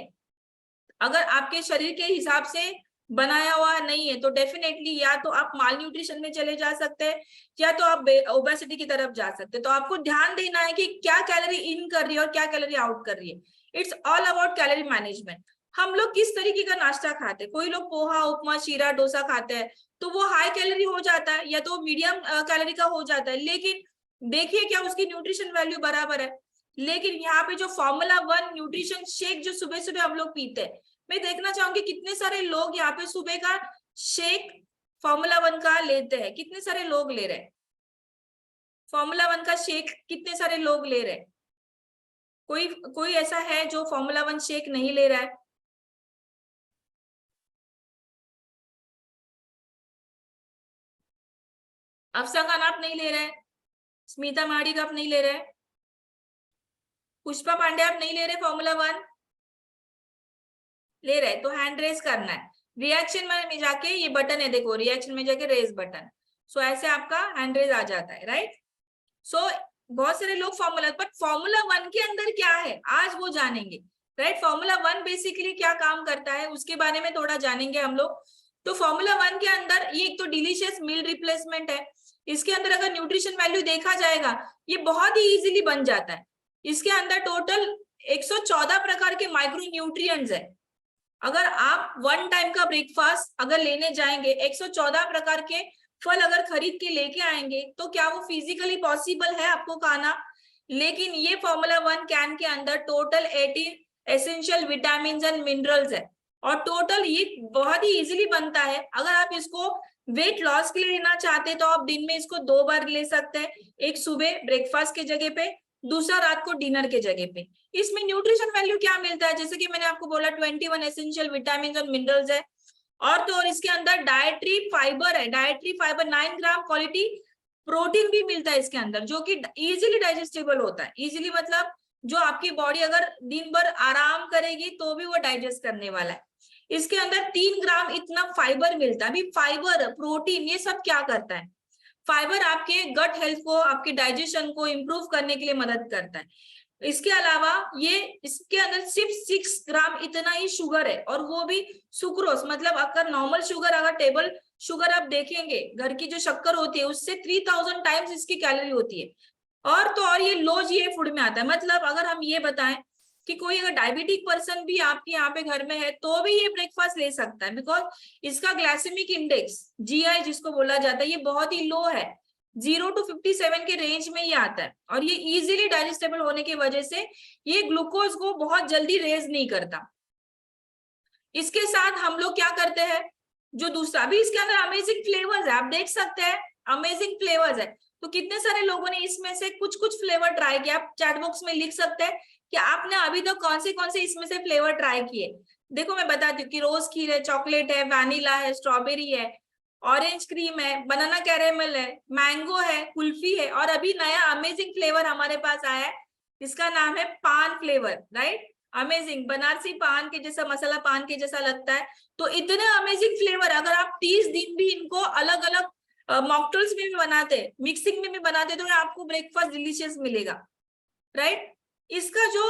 अगर आपके शरीर के हिसाब से बनाया हुआ नहीं है, तो डेफिनेटली या तो आप माल न्यूट्रिशन में चले जा सकते हैं या तो आप ओबेसिटी की तरफ जा सकते हैं। तो आपको ध्यान देना है कि क्या कैलोरी इन कर रही है और क्या कैलोरी आउट कर रही है। It's all about calorie management. हम लोग किस तरीके का नाश्ता खाते हैं, कोई लोग पोहा उपमा शीरा डोसा खाते हैं तो वो हाई कैलोरी हो जाता है या तो मीडियम कैलोरी का हो जाता है, लेकिन देखिए क्या उसकी न्यूट्रिशन वैल्यू बराबर है। लेकिन यहाँ पे जो फॉर्मूला 1 न्यूट्रिशन शेक जो सुबह सुबह हम लोग पीते हैं, मैं देखना चाहूंगी कितने सारे लोग यहाँ पे सुबह का शेक फॉर्मूला 1 का लेते हैं, कितने सारे लोग ले रहे हैं फॉर्मूला 1 का शेक, कितने सारे लोग ले रहे हैं? कोई कोई ऐसा है जो फॉर्मूला 1 शेक नहीं ले रहा है? अफसा खान आप नहीं ले रहे हैं, स्मिता माडिक आप नहीं ले रहे हैं, पुष्पा पांडे आप नहीं ले रहे फॉर्मूला 1? ले रहे तो हैंड रेज करना है, रिएक्शन में जाके ये बटन है देखो, रिएक्शन में जाके रेज बटन, सो ऐसे आपका हैंड रेज आ जाता है, राइट। सो बहुत सारे लोग फॉर्मूला, बट फॉर्मूला 1 के अंदर क्या है आज वो जानेंगे, राइट। फॉर्मूला 1 बेसिकली क्या काम करता है उसके बारे में थोड़ा जानेंगे हम लोग। तो फॉर्मूला 1 के अंदर ये एक तो डिलीशियस मील रिप्लेसमेंट है, इसके अंदर अगर न्यूट्रिशन वैल्यू देखा जाएगा ये बहुत ही इजीली बन जाता है। इसके अंदर टोटल 114 प्रकार के माइक्रो न्यूट्रिएंट्स है। अगर आप 1 टाइम का ब्रेकफास्ट अगर लेने जाएंगे, 114 प्रकार के फल अगर खरीद के लेके आएंगे, तो क्या वो फिजिकली पॉसिबल है आपको खाना? लेकिन ये फॉर्मूला 1 कैन के अंदर total 18 essential vitamin and minerals है, और टोटल ये बहुत ही इजीली बनता है। अगर आप इसको वेट लॉस के लिए लेना चाहते हैं तो आप दिन में इसको 2 बार ले सकते हैं, एक सुबह ब्रेकफास्ट के जगह पे, दूसरा रात को डिनर के जगह पे। इसमें न्यूट्रिशन वैल्यू क्या मिलता है, जैसे कि मैंने आपको बोला 21 एसेंशियल विटामिन और मिनरल्स है, और तो और इसके अंदर डायट्री फाइबर है, डायट्री फाइबर 9 ग्राम क्वालिटी प्रोटीन भी मिलता है इसके अंदर, जो कि इजीली डाइजेस्टेबल होता है। इजीली मतलब जो आपकी बॉडी अगर दिन भर आराम करेगी तो भी वो डाइजेस्ट करने वाला है। इसके अंदर 3 ग्राम इतना फाइबर मिलता है। अभी फाइबर, प्रोटीन, ये सब क्या करता है? फाइबर आपके गट हेल्थ को, आपके डाइजेशन को इम्प्रूव करने के लिए मदद करता है। इसके अलावा ये इसके अंदर सिर्फ 6 ग्राम इतना ही शुगर है, और वो भी सुक्रोज, मतलब अगर नॉर्मल शुगर, अगर टेबल शुगर आप देखेंगे, घर की जो शक्कर होती है उससे 3000 टाइम्स इसकी कैलोरी होती है। और तो और ये लो जीआई फूड में आता है। मतलब अगर हम ये बताएं कि कोई अगर डायबिटिक पर्सन भी आपके यहाँ पे घर में है तो भी ये ब्रेकफास्ट ले सकता है, बिकॉज इसका ग्लाइसेमिक इंडेक्स, जीआई जिसको बोला जाता है, ये बहुत ही लो है, 0 to 57 के रेंज में ये आता है, और ये इजीली डाइजेस्टेबल होने की वजह से ये ग्लूकोज को बहुत जल्दी रेज नहीं करता। इसके साथ हम लोग क्या करते हैं, जो दूसरा भी इसके अंदर अमेजिंग फ्लेवर्स है, आप देख सकते हैं अमेजिंग फ्लेवर्स है। तो कितने सारे लोगों ने इसमें से कुछ कुछ फ्लेवर ट्राई किया, आप चैट बॉक्स में लिख सकते हैं कि आपने अभी तक कौन से इसमें से फ्लेवर ट्राई किए। देखो मैं बताती हूँ कि रोज खीर है, चॉकलेट है, वैनिला है, स्ट्रॉबेरी है, ऑरेंज क्रीम है, बनाना कैरेमल है, मैंगो है, कुल्फी है, और अभी नया अमेजिंग फ्लेवर हमारे पास आया है, इसका नाम है पान फ्लेवर, राइट? अमेजिंग, बनारसी पान के जैसा, मसाला पान के जैसा लगता है। तो इतने अमेजिंग फ्लेवर, अगर आप 30 दिन भी इनको अलग अलग मॉकटेल्स में भी बनाते, मिक्सिंग में भी बनाते, तो आपको ब्रेकफास्ट डिलीशियस मिलेगा, राइट? इसका जो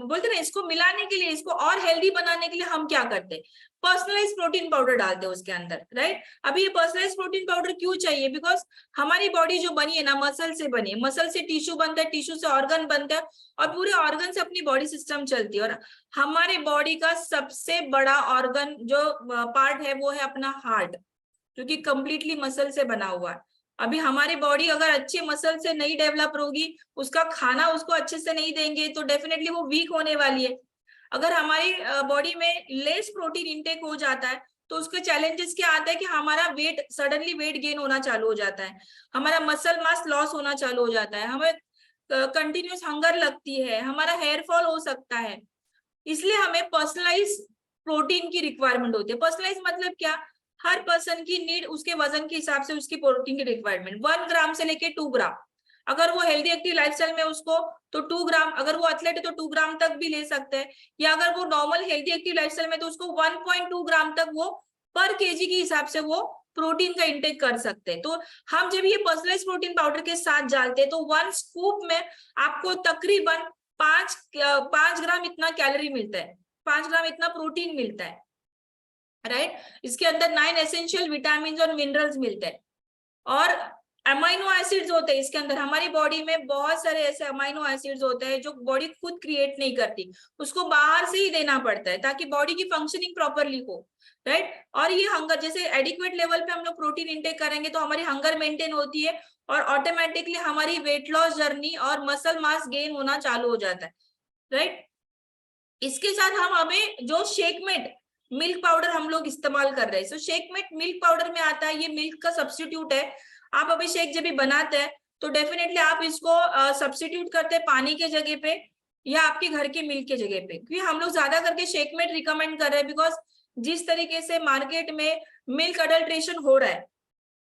बोलते ना, इसको मिलाने के लिए, इसको और हेल्दी बनाने के लिए हम क्या करते हैं, पर्सनलाइज प्रोटीन पाउडर डालते हैं उसके अंदर, राइट? अभी ये पर्सनलाइज प्रोटीन पाउडर क्यों चाहिए? बिकॉज हमारी बॉडी जो बनी है ना, मसल से बनी है, मसल से टिश्यू बनता है, टिश्यू से ऑर्गन बनता है, और पूरे ऑर्गन से अपनी बॉडी सिस्टम चलती है। और हमारे बॉडी का सबसे बड़ा ऑर्गन जो पार्ट है वो है अपना हार्ट, जो कि कंप्लीटली मसल से बना हुआ है। अभी हमारी बॉडी अगर अच्छे मसल से नहीं डेवलप होगी, उसका खाना उसको अच्छे से नहीं देंगे, तो डेफिनेटली वो वीक होने वाली है। अगर हमारी बॉडी में लेस प्रोटीन इंटेक हो जाता है तो उसके चैलेंजेस क्या आता है कि हमारा वेट, सडनली वेट गेन होना चालू हो जाता है, हमारा मसल मास लॉस होना चालू हो जाता है, हमें कंटिन्यूस हंगर लगती है, हमारा हेयर फॉल हो सकता है। इसलिए हमें पर्सनलाइज प्रोटीन की रिक्वायरमेंट होती है। पर्सनलाइज मतलब क्या? हर पर्सन की नीड, उसके वजन के हिसाब से उसकी प्रोटीन की रिक्वायरमेंट 1 ग्राम से लेके 2 ग्राम। अगर वो हेल्दी एक्टिव लाइफस्टाइल में उसको तो 2 ग्राम, अगर वो एथलेट है तो 2 ग्राम तक भी ले सकते हैं, या अगर वो नॉर्मल हेल्दी एक्टिव लाइफस्टाइल में तो उसको 1.2 ग्राम तक वो पर केजी के हिसाब से वो प्रोटीन का इंटेक कर सकते हैं। तो हम जब ये पर्सनलाइज प्रोटीन पाउडर के साथ डालते हैं तो 1 स्कूप में आपको तकरीबन 5 ग्राम इतना कैलोरी मिलता है, 5 ग्राम इतना प्रोटीन मिलता है, राइट? इसके अंदर 9 एसेंशियल विटामिन और मिनरल्स मिलते हैं, और अमाइनो एसिड्स होते हैं इसके अंदर। हमारी बॉडी में बहुत सारे ऐसे अमाइनो एसिड्स होते हैं जो बॉडी खुद क्रिएट नहीं करती, उसको बाहर से ही देना पड़ता है ताकि बॉडी की फंक्शनिंग प्रॉपरली हो, राइट? और ये हंगर, जैसे एडिक्वेट लेवल पे हम लोग प्रोटीन इंटेक करेंगे तो हमारी हंगर मेंटेन होती है, और ऑटोमेटिकली हमारी वेट लॉस जर्नी और मसल मास गेन होना चालू हो जाता है, राइट? इसके साथ हम हमें जो शेकमेट मिल्क पाउडर हम लोग इस्तेमाल कर रहे हैं, सो शेकमेट मिल्क पाउडर में आता है, ये मिल्क का सब्स्टिट्यूट है। आप अभी शेक जब भी बनाते हैं तो डेफिनेटली आप इसको सब्स्टिट्यूट करते हैं पानी के जगह पे या आपके घर के मिल्क के जगह पे, क्योंकि हम लोग ज्यादा करके शेकमेट रिकमेंड कर रहे हैं, बिकॉज जिस तरीके से मार्केट में मिल्क अडल्ट्रेशन हो रहा है,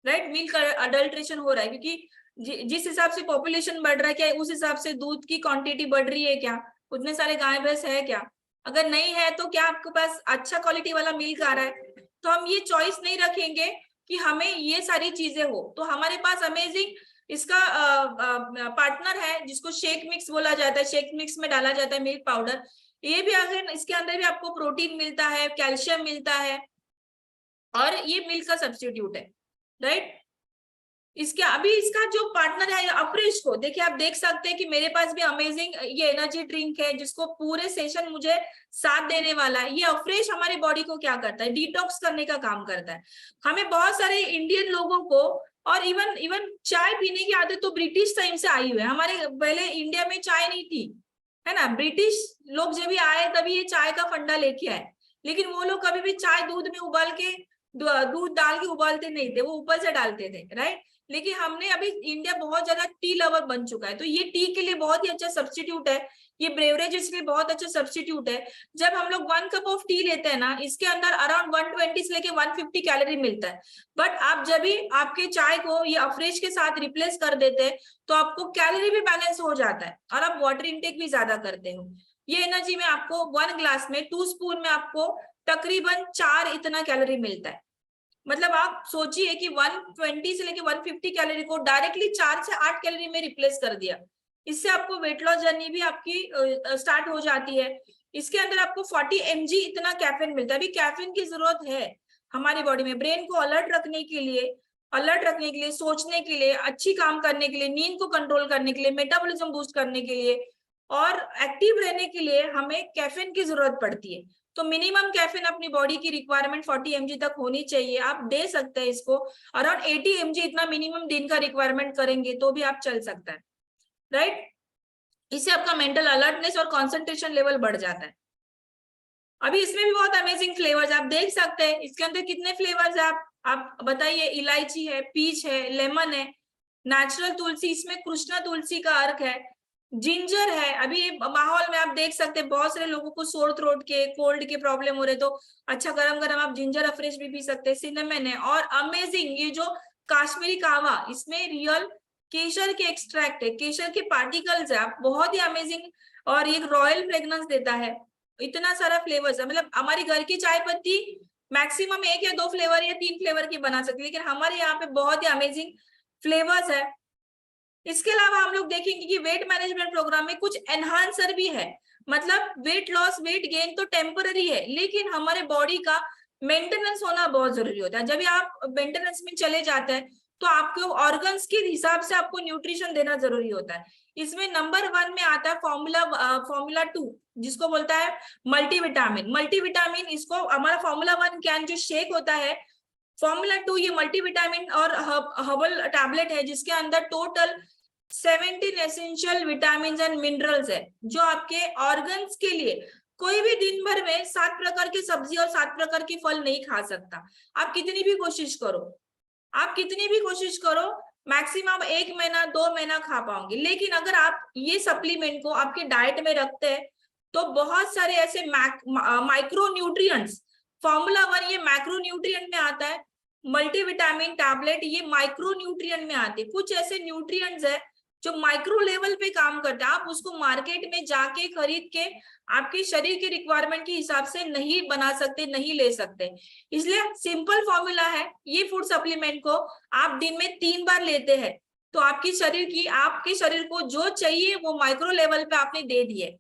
राइट? मिल्क अडल्ट्रेशन हो रहा है क्योंकि जिस हिसाब से पॉपुलेशन बढ़ रहा है, क्या उस हिसाब से दूध की क्वांटिटी बढ़ रही है क्या? उतने सारे गाय भैंस है क्या? अगर नहीं है तो क्या आपके पास अच्छा क्वालिटी वाला मिल्क आ रहा है? तो हम ये चॉइस नहीं रखेंगे कि हमें ये सारी चीजें हो। तो हमारे पास अमेजिंग इसका पार्टनर है जिसको शेक मिक्स बोला जाता है, शेक मिक्स में डाला जाता है मिल्क पाउडर। ये भी अगर इसके अंदर भी आपको प्रोटीन मिलता है, कैल्शियम मिलता है, और ये मिल्क का सब्स्टिट्यूट है, राइट? इसके अभी इसका जो पार्टनर है अफ्रेश को देखिए, आप देख सकते हैं कि मेरे पास भी अमेजिंग ये एनर्जी ड्रिंक है जिसको पूरे सेशन मुझे साथ देने वाला है। ये अफ्रेश हमारी बॉडी को क्या करता है, डिटॉक्स करने का काम करता है। हमें बहुत सारे इंडियन लोगों को और इवन चाय पीने की आदत तो ब्रिटिश टाइम से आई हुई है। हमारे पहले इंडिया में चाय नहीं थी, है ना। ब्रिटिश लोग जब भी आए तभी ये चाय का फंडा लेके आए, लेकिन वो लोग कभी भी चाय दूध में उबाल के दूध डाल के उबालते नहीं थे, वो ऊपर से डालते थे, राइट। लेकिन हमने अभी इंडिया बहुत ज्यादा टी लवर बन चुका है, तो ये टी के लिए बहुत ही अच्छा सब्स्टिट्यूट है, ये ब्रेवरेज के लिए बहुत अच्छा सब्स्टिट्यूट है। जब हम लोग 1 कप ऑफ टी लेते हैं ना, इसके अंदर अराउंड 120 से लेके 150 कैलोरी मिलता है। बट आप जब भी आपके चाय को ये अफ्रेश के साथ रिप्लेस कर देते हैं तो आपको कैलोरी भी बैलेंस हो जाता है और आप वाटर इंटेक भी ज्यादा करते हो। ये एनर्जी में आपको 1 ग्लास में 2 स्पून में आपको तकरीबन 4 इतना कैलोरी मिलता है। मतलब आप सोचिए कि 120 से लेके 150 कैलोरी को डायरेक्टली 4 से 8 कैलोरी में रिप्लेस कर दिया। इससे आपको वेट लॉस जर्नी भी आपकी स्टार्ट हो जाती है। इसके अंदर आपको 40 mg इतना कैफीन मिलता है। अभी कैफीन की जरूरत है हमारी बॉडी में, ब्रेन को अलर्ट रखने के लिए, सोचने के लिए, अच्छी काम करने के लिए, नींद को कंट्रोल करने के लिए, मेटाबॉलिज्म बूस्ट करने के लिए और एक्टिव रहने के लिए हमें कैफीन की जरूरत पड़ती है। तो मिनिमम कैफीन अपनी बॉडी की रिक्वायरमेंट 40 mg तक होनी चाहिए। आप दे सकते हैं इसको, अराउंड 80 mg इतना मिनिमम दिन का रिक्वायरमेंट करेंगे तो भी आप चल सकते हैं, राइट। इससे आपका मेंटल अलर्टनेस और कंसंट्रेशन लेवल बढ़ जाता है। अभी इसमें भी बहुत अमेजिंग फ्लेवर्स आप देख सकते हैं। इसके अंदर कितने फ्लेवर्स है आप बताइए। इलायची है, पीच है, लेमन है, नेचुरल तुलसी, इसमें कृष्णा तुलसी का अर्क है, जिंजर है। अभी माहौल में आप देख सकते हैं बहुत सारे लोगों को सोर थ्रोट के, कोल्ड के प्रॉब्लम हो रहे, तो अच्छा गरम गरम आप जिंजर अफ्रेश भी पी सकते हैं। सिनेमन है और अमेजिंग ये जो काश्मीरी कावा, इसमें रियल केसर के एक्सट्रैक्ट है, केसर के पार्टिकल्स है, आप बहुत ही अमेजिंग और एक रॉयल फ्रेग्रेंस देता है। इतना सारा फ्लेवर्स है, मतलब हमारी घर की चाय पत्ती मैक्सिमम 1 या 2 फ्लेवर या 3 फ्लेवर की बना सकती है, लेकिन हमारे यहाँ पे बहुत ही अमेजिंग फ्लेवर्स है। इसके अलावा हम लोग देखेंगे कि वेट मैनेजमेंट प्रोग्राम में कुछ एनहांसर भी है। मतलब वेट लॉस, वेट गेन तो टेम्पररी है, लेकिन हमारे बॉडी का मेंटेनेंस होना बहुत जरूरी होता है। जब भी आप मेंटेनेंस में चले जाते हैं तो आपके ऑर्गन्स के हिसाब से आपको न्यूट्रिशन देना जरूरी होता है। इसमें नंबर 1 में आता है फॉर्मूला 2, जिसको बोलता है मल्टीविटामिन। मल्टीविटामिन इसको हमारा फॉर्मूला 1 कैन जो शेक होता है, फॉर्मूला 2 ये मल्टीविटामिन और हर्बल टैबलेट है, जिसके अंदर total 17 essential vitamin and minerals है, जो आपके ऑर्गन्स के लिए कोई भी दिन भर में 7 प्रकार की सब्जी और 7 प्रकार के फल नहीं खा सकता। आप कितनी भी कोशिश करो, मैक्सिमम 1 महीना 2 महीना खा पाओगे। लेकिन अगर आप ये सप्लीमेंट को आपके डाइट में रखते हैं तो बहुत सारे ऐसे माइक्रो न्यूट्रिएंट्स, फॉर्मूला 1 ये मैक्रो न्यूट्रिएंट में आता है, मल्टीविटामिन टैबलेट ये माइक्रो न्यूट्रिएंट में आते हैं। कुछ ऐसे न्यूट्रिएंट्स है जो माइक्रो लेवल पे काम करता है, आप उसको मार्केट में जाके खरीद के आपके शरीर के रिक्वायरमेंट के हिसाब से नहीं बना सकते, नहीं ले सकते। इसलिए सिंपल फॉर्मूला है, ये फूड सप्लीमेंट को आप दिन में 3 बार लेते हैं तो आपके शरीर को जो चाहिए वो माइक्रो लेवल पे आपने दे दिए,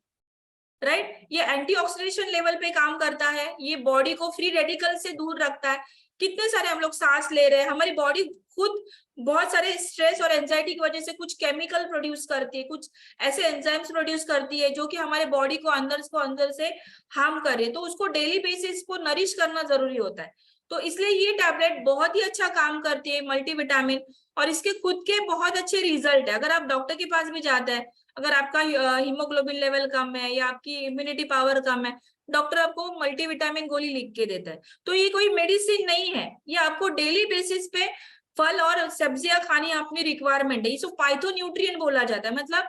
राइट। ये एंटीऑक्सीडेशन लेवल पे काम करता है, ये बॉडी को फ्री रेडिकल से दूर रखता है। कितने सारे हम लोग सांस ले रहे हैं, हमारी बॉडी खुद बहुत सारे स्ट्रेस और एंजाइटी की वजह से कुछ केमिकल प्रोड्यूस करती है, कुछ ऐसे एंजाइम्स प्रोड्यूस करती है जो कि हमारे बॉडी को अंदर से हार्म करे, तो उसको डेली बेसिस को नरिश करना जरूरी होता है। तो इसलिए ये टैबलेट बहुत ही अच्छा काम करती है मल्टीविटामिन, और इसके खुद के बहुत अच्छे रिजल्ट है। अगर आप डॉक्टर के पास भी जाते हैं, अगर आपका हीमोग्लोबिन लेवल कम है या आपकी इम्यूनिटी पावर कम है, डॉक्टर आपको मल्टीविटामिन गोली लिख के देता है। तो ये कोई मेडिसिन नहीं है, ये आपको डेली बेसिस पे फल और सब्जियां खानी अपनी रिक्वायरमेंट है। इसको फाइटोन्यूट्रिएंट बोला जाता है, मतलब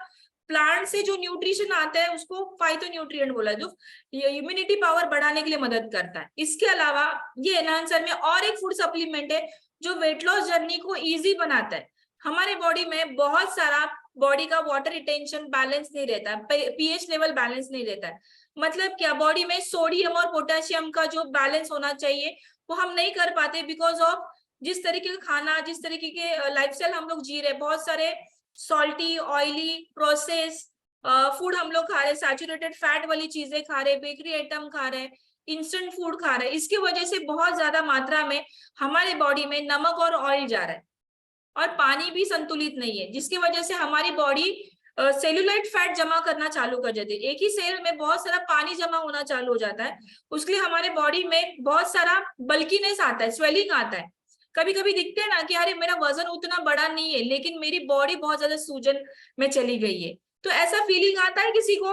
प्लांट से जो न्यूट्रिशन आता है उसको फाइटोन्यूट्रिएंट बोला है, जो इम्यूनिटी पावर बढ़ाने के लिए मदद करता है। इसके अलावा ये एनहांसर में और एक फूड सप्लीमेंट है जो वेट लॉस जर्नी को इजी बनाता है। हमारे बॉडी में बहुत सारा बॉडी का वाटर रिटेंशन बैलेंस नहीं रहता है, पीएच लेवल बैलेंस नहीं रहता है। मतलब क्या, बॉडी में सोडियम और पोटेशियम का जो बैलेंस होना चाहिए वो हम नहीं कर पाते, बिकॉज ऑफ जिस तरीके का खाना, जिस तरीके के लाइफस्टाइल हम लोग जी रहे, बहुत सारे सॉल्टी, ऑयली, प्रोसेस फूड हम लोग खा रहे, सैचुरेटेड फैट वाली चीजें खा रहे, बेकरी आइटम खा रहे, इंस्टेंट फूड खा रहे। इसकी वजह से बहुत ज्यादा मात्रा में हमारे बॉडी में नमक और ऑयल जा रहा है और पानी भी संतुलित नहीं है, जिसकी वजह से हमारी बॉडी सेल्यूलाइट फैट जमा करना चालू कर देती है। एक ही सेल में बहुत सारा पानी जमा होना चालू हो जाता है, उसके लिए हमारे बॉडी में बहुत सारा बल्कीनेस आता है, स्वेलिंग आता है। कभी कभी दिखते हैं ना कि अरे मेरा वजन उतना बड़ा नहीं है लेकिन मेरी बॉडी बहुत ज्यादा सूजन में चली गई है, तो ऐसा फीलिंग आता है किसी को,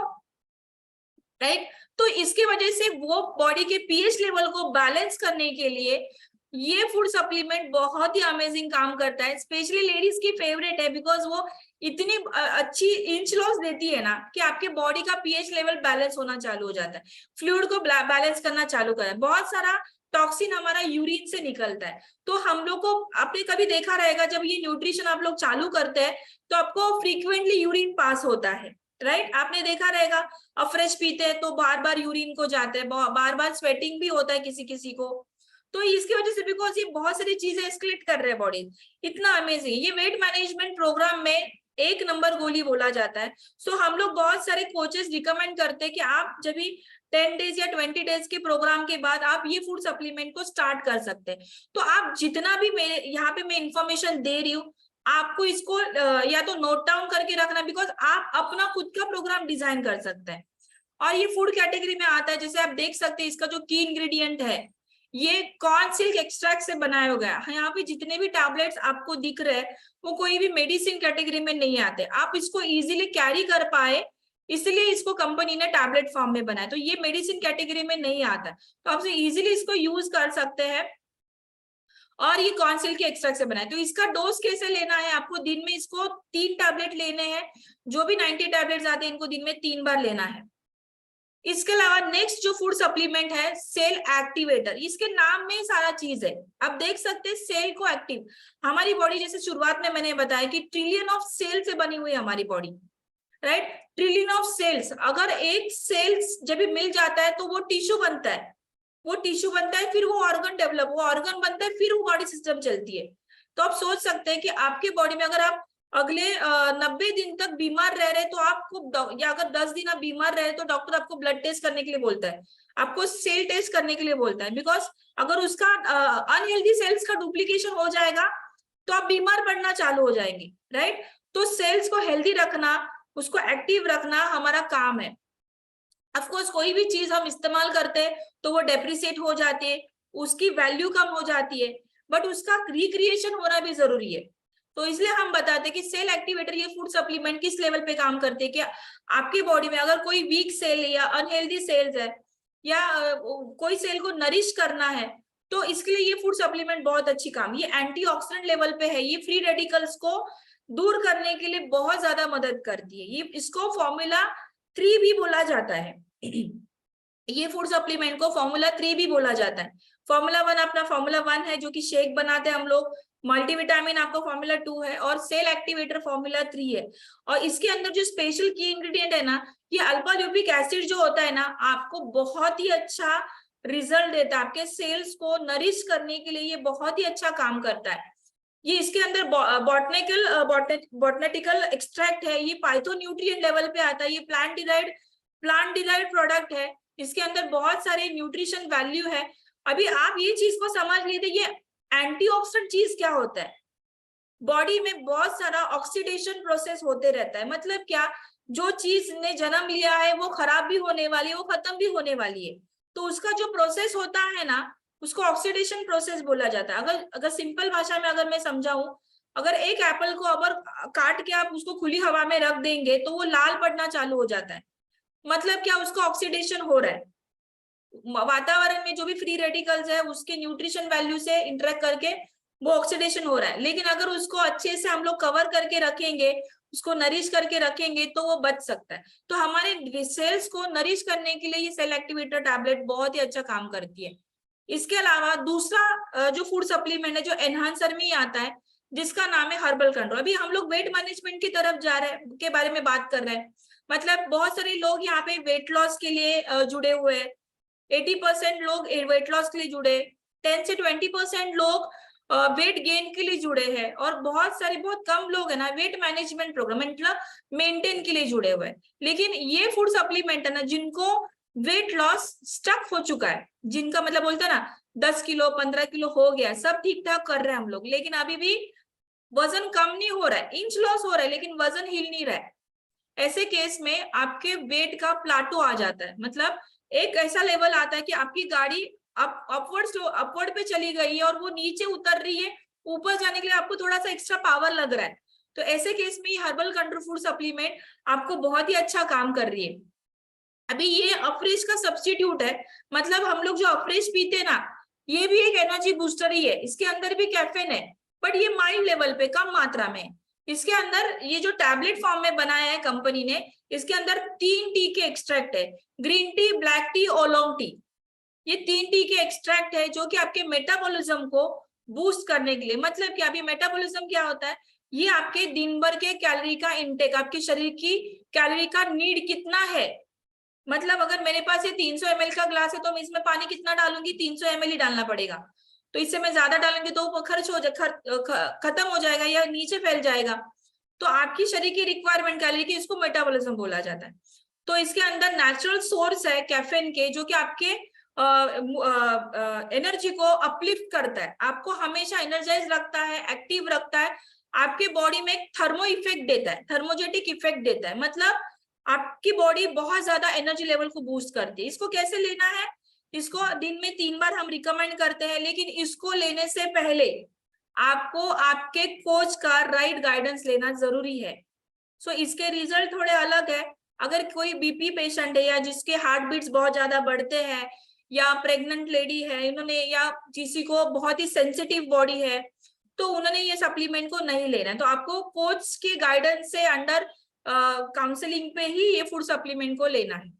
राइट? तो इसकी वजह से वो बॉडी के पीएच लेवल को बैलेंस करने के लिए ये फूड सप्लीमेंट बहुत ही अमेजिंग काम करता है। स्पेशली लेडीज की फेवरेट है बिकॉज वो इतनी अच्छी इंच लॉस देती है ना कि आपके बॉडी का पीएच लेवल बैलेंस होना चालू हो जाता है, फ्लूइड को बैलेंस करना चालू करता है, बहुत सारा टॉक्सिन हमारा यूरिन से निकलता है। तो हम लोग को, आपने कभी देखा रहेगा जब ये न्यूट्रिशन आप लोग चालू करते हैं तो आपको फ्रीक्वेंटली यूरिन पास होता है, राइट? आपने देखा रहेगा फ्रेश पीते हैं तो बार बार यूरिन को जाते हैं, बार बार स्वेटिंग भी होता है किसी किसी को। तो इसकी वजह से बिकॉज ये बहुत सारी चीजें एस्केलेट कर रहे हैं बॉडी, इतना अमेजिंग। ये वेट मैनेजमेंट प्रोग्राम में 1 नंबर गोली बोला जाता है। सो हम लोग बहुत सारे कोचेस रिकमेंड करते हैं कि आप जब भी 10 डेज या 20 डेज के प्रोग्राम के बाद आप ये फूड सप्लीमेंट को स्टार्ट कर सकते हैं। तो आप जितना भी मेरे यहाँ पे मैं इंफॉर्मेशन दे रही हूँ आपको इसको या तो नोट डाउन करके रखना, बिकॉज आप अपना खुद का प्रोग्राम डिजाइन कर सकते हैं। और ये फूड कैटेगरी में आता है, जैसे आप देख सकते हैं इसका जो की इंग्रेडिएंट है ये कॉर्न सिल्क एक्सट्रैक्ट से बनाया गया है। यहाँ पे जितने भी टैबलेट्स आपको दिख रहे हैं वो कोई भी मेडिसिन कैटेगरी में नहीं आते, आप इसको इजीली कैरी कर पाए इसलिए इसको कंपनी ने टैबलेट फॉर्म में बनाया। तो ये मेडिसिन कैटेगरी में नहीं आता, तो आप इजीली इसको यूज कर सकते हैं। और ये कॉर्न सिल्क के एक्सट्रैक्ट से बना है। तो इसका डोज कैसे लेना है, आपको दिन में इसको 3 टैबलेट लेने हैं, जो भी 90 टैबलेट्स आते हैं इनको दिन में 3 बार लेना है। इसके अलावा नेक्स्ट जो फूड सप्लीमेंट है सेल एक्टिवेटर, इसके नाम में ही सारा चीज है। आप देख सकते हैं सेल को एक्टिव, हमारी बॉडी जैसे शुरुआत में मैंने बताया कि ट्रिलियन ऑफ सेल से बनी हुई है हमारी body, right? Trillion of cells, अगर एक सेल्स जब भी मिल जाता है तो वो टिश्यू बनता है, वो टिश्यू बनता है, फिर वो ऑर्गन डेवलप, वो ऑर्गन बनता है, फिर वो बॉडी सिस्टम चलती है। तो आप सोच सकते हैं कि आपके बॉडी में अगर आप अगले 90 दिन तक बीमार रह रहे तो आपको, या अगर 10 दिन आप बीमार रहे तो डॉक्टर आपको ब्लड टेस्ट करने के लिए बोलता है, आपको सेल टेस्ट करने के लिए बोलता है, बिकॉज अगर उसका अनहेल्दी सेल्स का डुप्लीकेशन हो जाएगा तो आप बीमार पड़ना चालू हो जाएंगे, राइट? तो सेल्स को हेल्दी रखना, उसको एक्टिव रखना हमारा काम है। ऑफकोर्स कोई भी चीज हम इस्तेमाल करते हैं तो वो डेप्रिसिएट हो जाती है, उसकी वैल्यू कम हो जाती है, बट उसका रिक्रिएशन होना भी जरूरी है। तो इसलिए हम बताते हैं कि सेल एक्टिवेटर ये फूड सप्लीमेंट किस लेवल पे काम करते हैं कि आपके बॉडी में अगर कोई वीक सेल या अनहेल्दी सेल्स है या कोई सेल को नरिश करना है तो इसके लिए ये फूड सप्लीमेंट बहुत अच्छी काम, ये एंटीऑक्सीडेंट लेवल पे है, ये फ्री रेडिकल्स को दूर करने के लिए बहुत ज्यादा मदद करती है। ये इसको फॉर्मूला 3 भी बोला जाता है ये फूड सप्लीमेंट को फॉर्मूला 3 भी बोला जाता है। फॉर्मूला 1 अपना फॉर्मूला 1 है जो कि शेक बनाते हैं हम लोग, मल्टीविटामिन आपका फॉर्मूला 2 है और सेल एक्टिवेटर फॉर्मूला 3 है। और इसके अंदर जो स्पेशल की इंग्रेडिएंट है ना, ये अल्फा ल्यूपिक एसिड जो होता है ना, आपको बहुत ही अच्छा रिजल्ट देता है, आपके सेल्स को नरिश करने के लिए ये बहुत ही अच्छा काम करता है। ये इसके अंदर बॉटनेटिकल एक्सट्रैक्ट है, ये पाइथोन्यूट्रिएंट लेवल पे आता है, ये प्लांट डिराइव्ड प्रोडक्ट है, इसके अंदर बहुत सारे न्यूट्रिशन वैल्यू है। अभी आप ये चीज को समझ लीजिए, ये एंटीऑक्सीडेंट चीज क्या होता है, बॉडी में बहुत सारा ऑक्सीडेशन प्रोसेस होते रहता है। मतलब क्या, जो चीज ने जन्म लिया है वो खराब भी होने वाली है, वो खत्म भी होने वाली है, तो उसका जो प्रोसेस होता है ना उसको ऑक्सीडेशन प्रोसेस बोला जाता है। अगर सिंपल भाषा में अगर मैं समझाऊं, अगर एक एप्पल को अगर काट के आप उसको खुली हवा में रख देंगे तो वो लाल पड़ना चालू हो जाता है, मतलब क्या, उसका ऑक्सीडेशन हो रहा है, वातावरण में जो भी फ्री रेडिकल्स है उसके न्यूट्रिशन वैल्यू से इंटरेक्ट करके वो ऑक्सीडेशन हो रहा है। लेकिन अगर उसको अच्छे से हम लोग कवर करके रखेंगे, उसको नरिश करके रखेंगे तो वो बच सकता है। तो हमारे सेल्स को नरिश करने के लिए ये सेल एक्टिवेटर टैबलेट बहुत ही अच्छा काम करती है। इसके अलावा दूसरा जो फूड सप्लीमेंट है जो एनहांसर में ही आता है, जिसका नाम है हर्बल कंट्रोल। अभी हम लोग वेट मैनेजमेंट की तरफ जा रहे हैं, के बारे में बात कर रहे हैं। मतलब बहुत सारे लोग यहाँ पे वेट लॉस के लिए जुड़े हुए हैं, 80% लोग वेट लॉस के लिए जुड़े, 10 से 20% लोग वेट गेन के लिए जुड़े हैं, और बहुत कम लोग है ना वेट मैनेजमेंट प्रोग्राम मतलब मेंटेन के लिए जुड़े हुए हैं। लेकिन ये फूड सप्लीमेंट है ना, जिनको वेट लॉस स्टक हो चुका है, जिनका मतलब बोलते हैं ना 10 किलो 15 किलो हो गया, सब ठीक ठाक कर रहे हैं हम लोग, लेकिन अभी भी वजन कम नहीं हो रहा है, इंच लॉस हो रहा है लेकिन वजन हिल नहीं रहा है। ऐसे केस में आपके वेट का प्लाटो आ जाता है, मतलब एक ऐसा लेवल आता है कि आपकी गाड़ी अपवर्ड पे चली गई है और वो नीचे उतर रही है, ऊपर जाने के लिए आपको थोड़ा सा एक्स्ट्रा पावर लग रहा है, तो ऐसे केस में ये हर्बल कंट्रोल फूड सप्लीमेंट आपको बहुत ही अच्छा काम कर रही है। अभी ये अफ्रेश का सब्स्टिट्यूट है, मतलब हम लोग जो अफ्रेश पीते हैं ना, ये भी एक एनर्जी बूस्टर ही है, इसके अंदर भी कैफीन है, बट ये माइल्ड लेवल पे, कम मात्रा में। इसके अंदर ये जो टैबलेट फॉर्म में बनाया है कंपनी ने, इसके अंदर 3 टी के एक्सट्रैक्ट है, green tea, black T, oolong tea. ये 3 टी के एक्सट्रैक्ट है जो कि आपके मेटाबॉलिज्म को बूस्ट करने के लिए, मतलब कि अभी मेटाबॉलिज्म क्या होता है, ये आपके दिन भर के कैलोरी का इंटेक, आपके शरीर की कैलोरी का नीड कितना है, मतलब अगर मेरे पास ये 300 ml का ग्लास है तो मैं इसमें पानी कितना डालूंगी, 300 ml ही डालना पड़ेगा, तो इससे मैं ज्यादा डालूंगी तो वो खत्म हो जाएगा या नीचे फैल जाएगा। तो आपकी शरीर की रिक्वायरमेंट कैलोरी की, इसको मेटाबॉलिज्म बोला जाता है। तो इसके अंदर नेचुरल सोर्स है कैफीन के, जो कि आपके एनर्जी को अपलिफ्ट करता है, आपको हमेशा एनर्जाइज रखता है, एक्टिव रखता है, आपके बॉडी में एक थर्मो इफेक्ट देता है, थर्मोजेटिक इफेक्ट देता है, मतलब आपकी बॉडी बहुत ज्यादा एनर्जी लेवल को बूस्ट करती है। इसको कैसे लेना है, इसको दिन में 3 बार हम रिकमेंड करते हैं, लेकिन इसको लेने से पहले आपको आपके कोच का राइट गाइडेंस लेना जरूरी है। सो इसके रिजल्ट थोड़े अलग है। अगर कोई बीपी पेशेंट है या जिसके हार्ट बीट्स बहुत ज्यादा बढ़ते हैं, या प्रेग्नेंट लेडी है इन्होंने, या किसी को बहुत ही सेंसिटिव बॉडी है, तो उन्होंने ये सप्लीमेंट को नहीं लेना है, तो आपको कोच के गाइडेंस से अंडर काउंसलिंग पे ही ये फूड सप्लीमेंट को लेना है।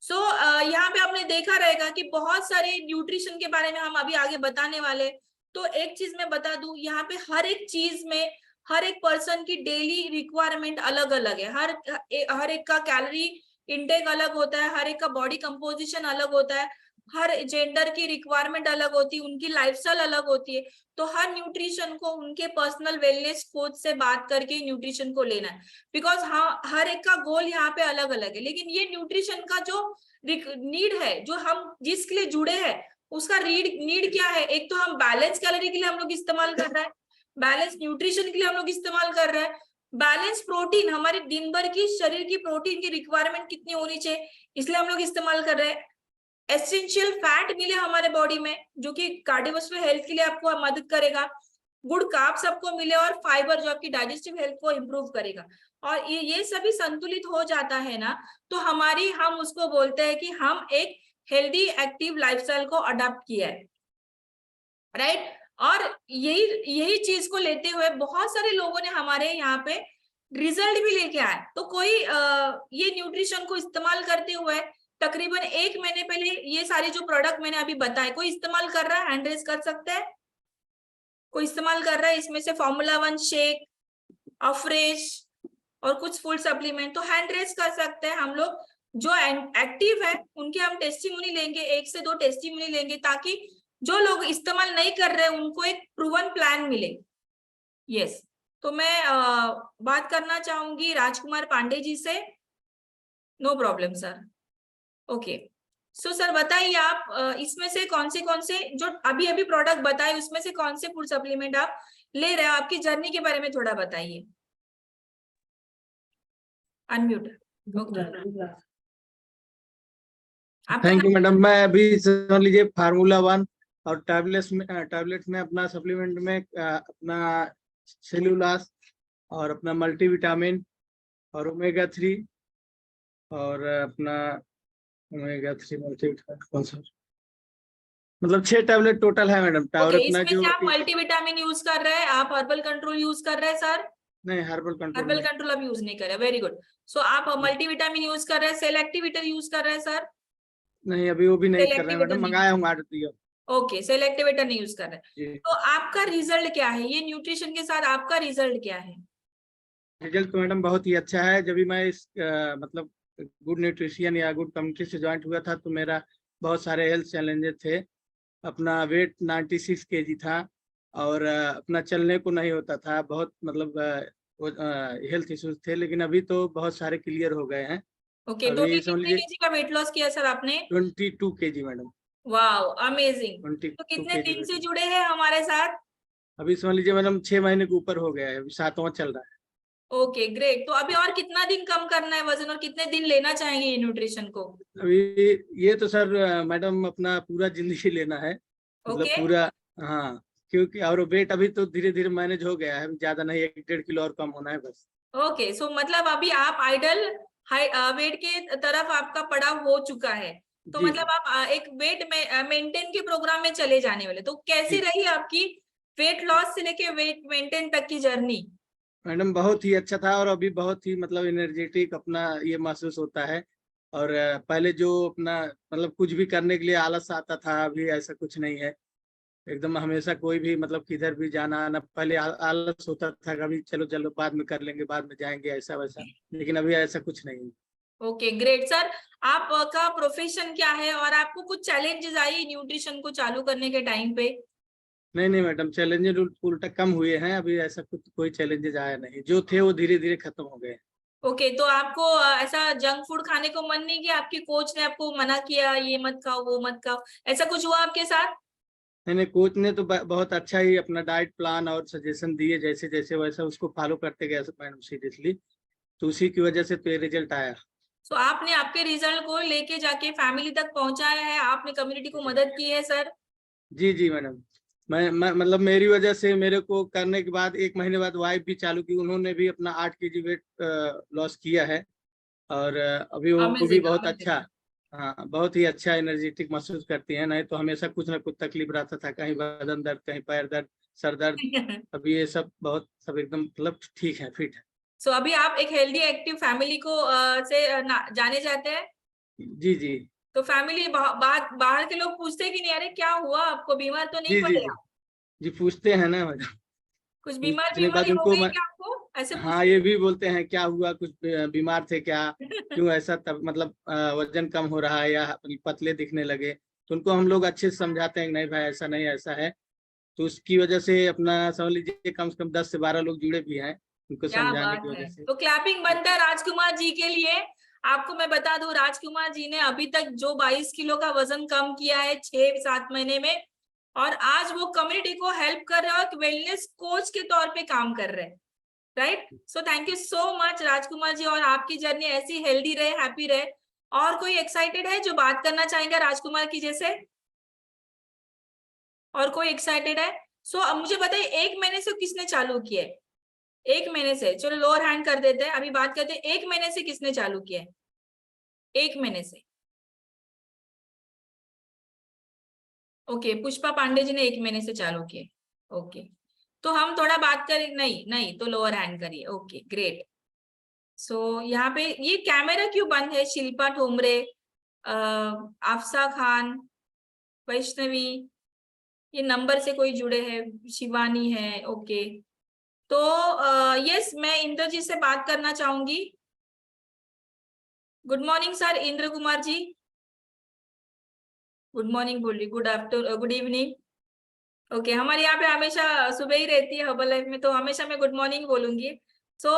सो यहाँ पे आपने देखा रहेगा कि बहुत सारे न्यूट्रिशन के बारे में हम अभी आगे बताने वाले। तो एक चीज मैं बता दूं, यहाँ पे हर एक चीज में हर एक पर्सन की डेली रिक्वायरमेंट अलग अलग है, हर एक का कैलोरी इंटेक अलग होता है, हर एक का बॉडी कंपोजिशन अलग होता है, हर जेंडर की रिक्वायरमेंट अलग होती है, उनकी लाइफस्टाइल अलग होती है, तो हर न्यूट्रिशन को उनके पर्सनल वेलनेस कोच से बात करके न्यूट्रिशन को लेना है, बिकॉज हाँ हर एक का गोल यहाँ पे अलग अलग है। लेकिन ये न्यूट्रिशन का जो नीड है, जो हम जिसके लिए जुड़े हैं, उसका नीड क्या है, एक तो हम बैलेंस कैलोरी के लिए हम लोग इस्तेमाल कर रहे हैं, बैलेंस न्यूट्रिशन के लिए हम लोग इस्तेमाल कर रहे हैं, बैलेंस प्रोटीन, हमारे दिन भर की शरीर की प्रोटीन की रिक्वायरमेंट कितनी होनी चाहिए इसलिए हम लोग इस्तेमाल कर रहे हैं, एसेंशियल फैट मिले हमारे बॉडी में जो कि कार्डियोवास्कुलर हेल्थ के लिए आपको मदद करेगा, गुड कार्ब्स आपको मिले, और फाइबर जो आपकी डाइजेस्टिव हेल्थ को इम्प्रूव करेगा, और ये सभी संतुलित हो जाता है ना, तो हम उसको बोलते हैं कि हम एक हेल्दी एक्टिव लाइफस्टाइल को अडॉप्ट किया है, राइट। और यही चीज को लेते हुए बहुत सारे लोगों ने हमारे यहाँ पे रिजल्ट भी लेके आए। तो कोई ये न्यूट्रिशन को इस्तेमाल करते हुए तकरीबन 1 महीने पहले ये सारे जो प्रोडक्ट मैंने अभी बताए, कोई इस्तेमाल कर रहा है, हैंड रेज कर सकते हैं, कोई इस्तेमाल कर रहा है इसमें से Formula 1 शेक, अफ्रेश और कुछ फूड सप्लीमेंट, तो हैंड रेज कर सकते हैं। हम लोग जो एक्टिव है उनके हम टेस्टिमोनी लेंगे, 1 से 2 टेस्टिमोनी लेंगे, ताकि जो लोग इस्तेमाल नहीं कर रहे उनको एक प्रूवन प्लान मिले। यस, तो मैं बात करना चाहूंगी राजकुमार पांडे जी से। No problem sir. Okay, so sir बताइए आप इसमें से कौन से जो अभी प्रोडक्ट बताए उसमें से कौन से फूड सप्लीमेंट आप ले रहे हो, आपकी जर्नी के बारे में थोड़ा बताइए। अनम्यूट। Thank you madam. मैं अभी समझ लीजिए Formula 1 और टैबलेट्स में अपना सप्लीमेंट में अपना सेलुलास और अपना मल्टीविटामिन और ओमेगा 3 और अपना ओमेगा 3 मल्टीविटामिन कौन सा, मतलब 6 टैबलेट टोटल है मैडम। और अपना इसमें जो क्या आप मल्टीविटामिन यूज कर रहे हैं, आप हर्बल कंट्रोल यूज कर रहे हैं सर? नहीं, हर्बल कंट्रोल आप यूज नहीं कर रहे, वेरी गुड। सो आप मल्टीविटामिन यूज कर रहे हैं, सेल एक्टिवेटर यूज कर रहे हैं सर? नहीं, अभी वो भी नहीं कर रहे हैं मैडम, मंगाया हूँ ऑर्डर दिया। ओके, सेल एक्टिवेटर नहीं यूज कर रहे हैं, तो आपका रिजल्ट क्या है, ये न्यूट्रिशन के साथ आपका रिजल्ट क्या है? रिजल्ट तो मैडम बहुत ही अच्छा है। जब भी मैं इस मतलब गुड न्यूट्रिशन या गुड कम्युनिटी से ज्वाइन हुआ था तो मेरा बहुत सारे हेल्थ चैलेंजेस थे। अपना वेट 96 kg था और अपना चलने को नहीं होता था, बहुत मतलब हेल्थ इश्यूज थे, लेकिन अभी तो बहुत सारे क्लियर हो गए हैं। ओके, टोटल कितने केजी का वेट लॉस किया सर आपने? 22 kg मैडम। Wow, amazing. तो कितने दिन से जुड़े हैं हमारे साथ? अभी समझ लीजिए मैडम 6 महीने के ऊपर हो गया है, अभी 7वां चल रहा है। Okay great. तो अभी और कितना दिन कम करना है वजन और कितने दिन लेना चाहेंगे ये न्यूट्रिशन को? अभी ये तो सर मैडम अपना पूरा जिंदगी लेना है, मतलब ओके पूरा। हाँ, क्योंकि और वेट अभी तो धीरे धीरे मैनेज हो गया है, ज्यादा नहीं, 1-1.5 किलो और कम होना है बस। ओके। सो मतलब अभी आप आइडल हाई वेट के तरफ आपका पड़ाव हो चुका है, तो जी मतलब जी आप एक वेट में मेंटेन के प्रोग्राम में चले जाने वाले। तो कैसी जी रही आपकी वेट लॉस से लेके वेट मेंटेन तक की जर्नी? मैडम, बहुत ही अच्छा था और अभी बहुत ही मतलब एनर्जेटिक अपना ये महसूस होता है। और पहले जो अपना मतलब कुछ भी करने के लिए आलस आता था, अभी ऐसा कुछ नहीं है। एकदम हमेशा कोई भी मतलब किधर भी जाना आना, पहले आलस होता था, कभी चलो चलो बाद में कर लेंगे, बाद में जाएंगे, ऐसा वैसा। लेकिन अभी ऐसा कुछ नहीं है। Okay great sir. आपका प्रोफेशन क्या है और आपको कुछ चैलेंजेस आई न्यूट्रिशन को चालू करने के टाइम पे? नहीं नहीं मैडम, चैलेंजेस उल्टा कम हुए हैं, अभी ऐसा कुछ कोई चैलेंजेस आया नहीं, जो थे वो धीरे धीरे खत्म हो गए। ओके तो आपको ऐसा जंक फूड खाने को मन नहीं किया? आपकी कोच ने आपको मना किया ये मत खाओ वो मत खाओ, ऐसा कुछ हुआ आपके साथ? नहीं नहीं, कोच ने तो बहुत अच्छा ही अपना डाइट प्लान और सजेशन दिए, जैसे जैसे वैसा उसको फॉलो करते गए मैडम सीरियसली। तो उसी की वजह से तो ये रिजल्ट आया। सो आपने आपके रिजल्ट को लेके जाके फैमिली तक पहुंचाया है, आपने कम्युनिटी को मदद की है सर? जी जी मैडम। मैं मतलब मेरी वजह से मेरे को करने के बाद 1 महीने बाद वाइफ भी चालू की, उन्होंने भी अपना 8 kg वेट लॉस किया है। और अभी वो भी अमेजिंग बहुत अमेजिंग। अच्छा, हाँ बहुत ही अच्छा एनर्जेटिक महसूस करती हैं। नहीं तो हमेशा कुछ ना कुछ तकलीफ रहता था, कहीं बदन दर्द, कहीं पैर दर्द, सर दर्द। अभी ये सब एकदम मतलब ठीक है, फिट है। सो अभी आप एक हेल्दी एक्टिव फैमिली को जाने जाते हैं। जी जी तो फैमिली बात बाहर के लोग पूछते कि नहीं, अरे क्या हुआ आपको, बीमार तो नहीं जी जी पड़े जी आप? जी पूछते हैं ना मैडम। कुछ बीमार पूछने के बाद बीमारी हो उनको गई मैं, क्या आपको, ऐसे हाँ पूछते ये भी बोलते हैं क्या हुआ, कुछ बीमार थे क्या, हैं? क्यों ऐसा, तब मतलब वजन कम हो रहा है या पतले दिखने लगे। तो उनको हम लोग अच्छे से समझाते हैं कि नहीं भाई ऐसा नहीं, ऐसा है। तो उसकी वजह से अपना समझ लीजिए कम से कम 10 से 12 लोग जुड़े भी हैं उनको क्या समझाने बात की है। वजह से। तो क्लैपिंग बनता है राजकुमार जी के लिए। आपको मैं बता दूं राजकुमार जी ने अभी तक जो 22 किलो का वजन कम किया है 6-7 महीने में, और आज वो कम्युनिटी को हेल्प कर रहे हैं और वेलनेस कोच के तौर पे काम कर रहे हैं। Right. So thank you so much Rajkumar ji, और आपकी जर्नी ऐसी हेल्दी रहे, हैप्पी रहे। और कोई एक्साइटेड है जो बात करना चाहेगा राजकुमार की जैसे? और कोई एक्साइटेड है? सो अब मुझे बताइए 1 महीने से किसने चालू किया है? 1 महीने से, चलो लोअर हैंड कर देते हैं, अभी बात करते हैं 1 महीने से किसने चालू किया है? 1 महीने से। ओके पुष्पा पांडे जी ने 1 महीने से चालू किया। ओके तो हम थोड़ा बात करें, नहीं नहीं तो लोअर हैंड करिए। Okay great. सो यहाँ पे ये कैमरा क्यों बंद है? शिल्पा ठोमरे, आफसा खान, वैष्णवी, ये नंबर से कोई जुड़े हैं, शिवानी है। ओके तो यस मैं इंद्रजीत से बात करना चाहूंगी। Good morning sir Indra Kumar ji. Good morning बोल रही, good after good evening. Okay हमारे यहाँ पे हमेशा सुबह ही रहती है हर्बल लाइफ में, तो हमेशा मैं गुड मॉर्निंग बोलूंगी। सो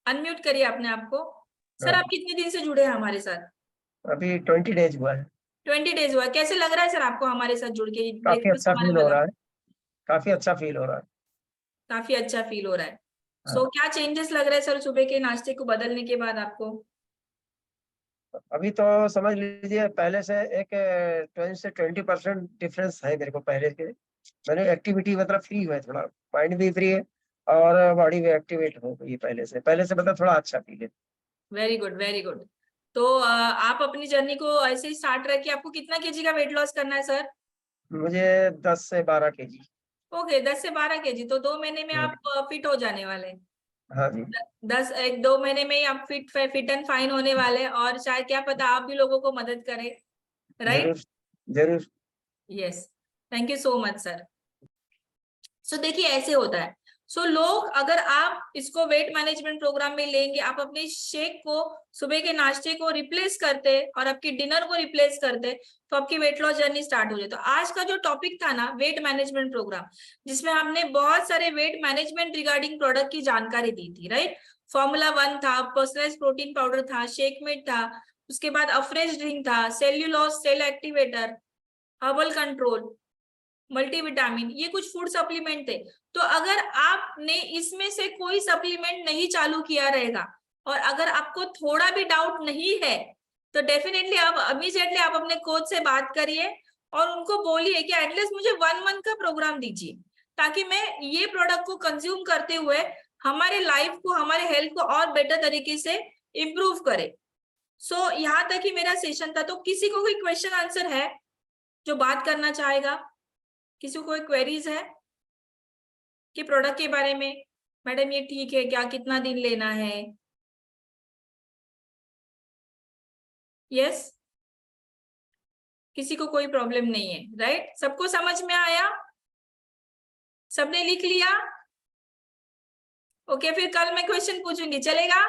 अनम्यूट करिए अपने आप को। सर हाँ, आप कितने दिन से जुड़े हैं हमारे साथ? अभी 20 डेज हुआ है। 20 डेज हुआ है। कैसे लग रहा है सर आपको हमारे साथ जुड़ के? काफी ब्रेकफास्ट अच्छा हमारा फील हो लगा, रहा है, काफी अच्छा फील हो रहा है। काफी अच्छा फील हो रहा है। सो हाँ, क्या चेंजेस लग रहा है सर सुबह के नाश्ते को बदलने के बाद आपको? अभी तो समझ लीजिए पहले से एक 20 से 20% डिफरेंस है मेरे को पहले के। मैंने एक्टिविटी मतलब फ्री हुआ है थोड़ा, माइंड भी फ्री है और बॉडी भी एक्टिवेट हो गई है पहले से मतलब थोड़ा अच्छा फील है। Very good very good. तो आप अपनी जर्नी को ऐसे ही स्टार्ट रखिए। आपको कितना केजी का वेट लॉस करना है सर? मुझे 10 से 12 kg। ओके 10 से 12 केजी, तो 2 महीने में आप फिट हो जाने वाले हैं। हाँ जी। 2 महीने में ही आप फिट एंड फाइन होने वाले हैं, और शायद क्या पता आप भी लोगों को मदद करें। राइट। जरूर जरूर। Yes thank you so much sir. So देखिए ऐसे होता है। सो लोग, अगर आप इसको वेट मैनेजमेंट प्रोग्राम में लेंगे, आप अपने शेक को, सुबह के नाश्ते को रिप्लेस करते और आपकी डिनर को रिप्लेस करते, तो आपकी वेट लॉस जर्नी स्टार्ट हो जाए। तो आज का जो टॉपिक था ना वेट मैनेजमेंट प्रोग्राम, जिसमें हमने बहुत सारे वेट मैनेजमेंट रिगार्डिंग प्रोडक्ट की जानकारी दी थी। राइट। Formula-1 था, पर्सनलाइज प्रोटीन पाउडर था, शेकमेट था, उसके बाद अफ्रेश ड्रिंक था, cellulose cell activator, herbal control, multivitamin, ये कुछ फूड सप्लीमेंट थे। तो अगर आपने इसमें से कोई सप्लीमेंट नहीं चालू किया रहेगा और अगर आपको थोड़ा भी डाउट नहीं है तो डेफिनेटली आप इमीडिएटली आप अपने कोच से बात करिए और उनको बोलिए कि एटलीस्ट मुझे 1 मंथ का प्रोग्राम दीजिए, ताकि मैं ये प्रोडक्ट को कंज्यूम करते हुए हमारे लाइफ को, हमारे हेल्थ को और बेटर तरीके से इम्प्रूव करे। सो यहाँ तक ही मेरा सेशन था। तो किसी को कोई क्वेश्चन आंसर है जो बात करना चाहेगा? किसी को कोई क्वेरीज है कि प्रोडक्ट के बारे में, मैडम ये ठीक है क्या, कितना दिन लेना है? यस, किसी को कोई प्रॉब्लम नहीं है, राइट? सबको समझ में आया? सबने लिख लिया? ओके, फिर कल मैं क्वेश्चन पूछूंगी, चलेगा?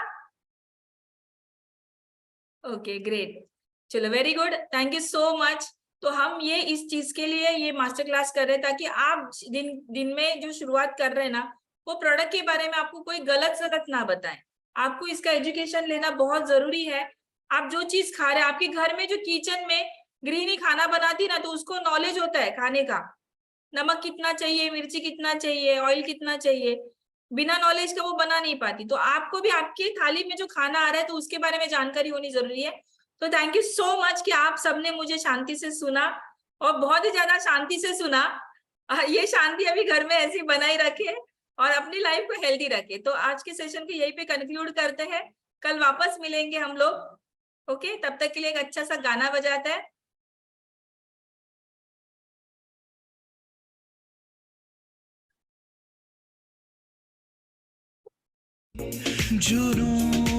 ओके ग्रेट, चलो very good, thank you so much. तो हम ये इस चीज के लिए ये मास्टर क्लास कर रहे हैं ताकि आप दिन में जो शुरुआत कर रहे हैं ना, वो प्रोडक्ट के बारे में आपको कोई गलत सलत ना बताएं। आपको इसका एजुकेशन लेना बहुत जरूरी है। आप जो चीज खा रहे हैं, आपके घर में जो किचन में गृहिणी खाना बनाती ना, तो उसको नॉलेज होता है खाने का, नमक कितना चाहिए, मिर्ची कितना चाहिए, ऑयल कितना चाहिए। बिना नॉलेज का वो बना नहीं पाती। तो आपको भी आपके थाली में जो खाना आ रहा है तो उसके बारे में जानकारी होनी जरूरी है। तो थैंक यू सो मच कि आप सबने मुझे शांति से सुना और बहुत ही ज्यादा शांति से सुना। ये शांति अभी घर में ऐसी बनाई रखे और अपनी लाइफ को हेल्दी रखे। तो आज के सेशन को यहीं पे कंक्लूड करते हैं, कल वापस मिलेंगे हम लोग। ओके, तब तक के लिए एक अच्छा सा गाना बजाता है। जुनून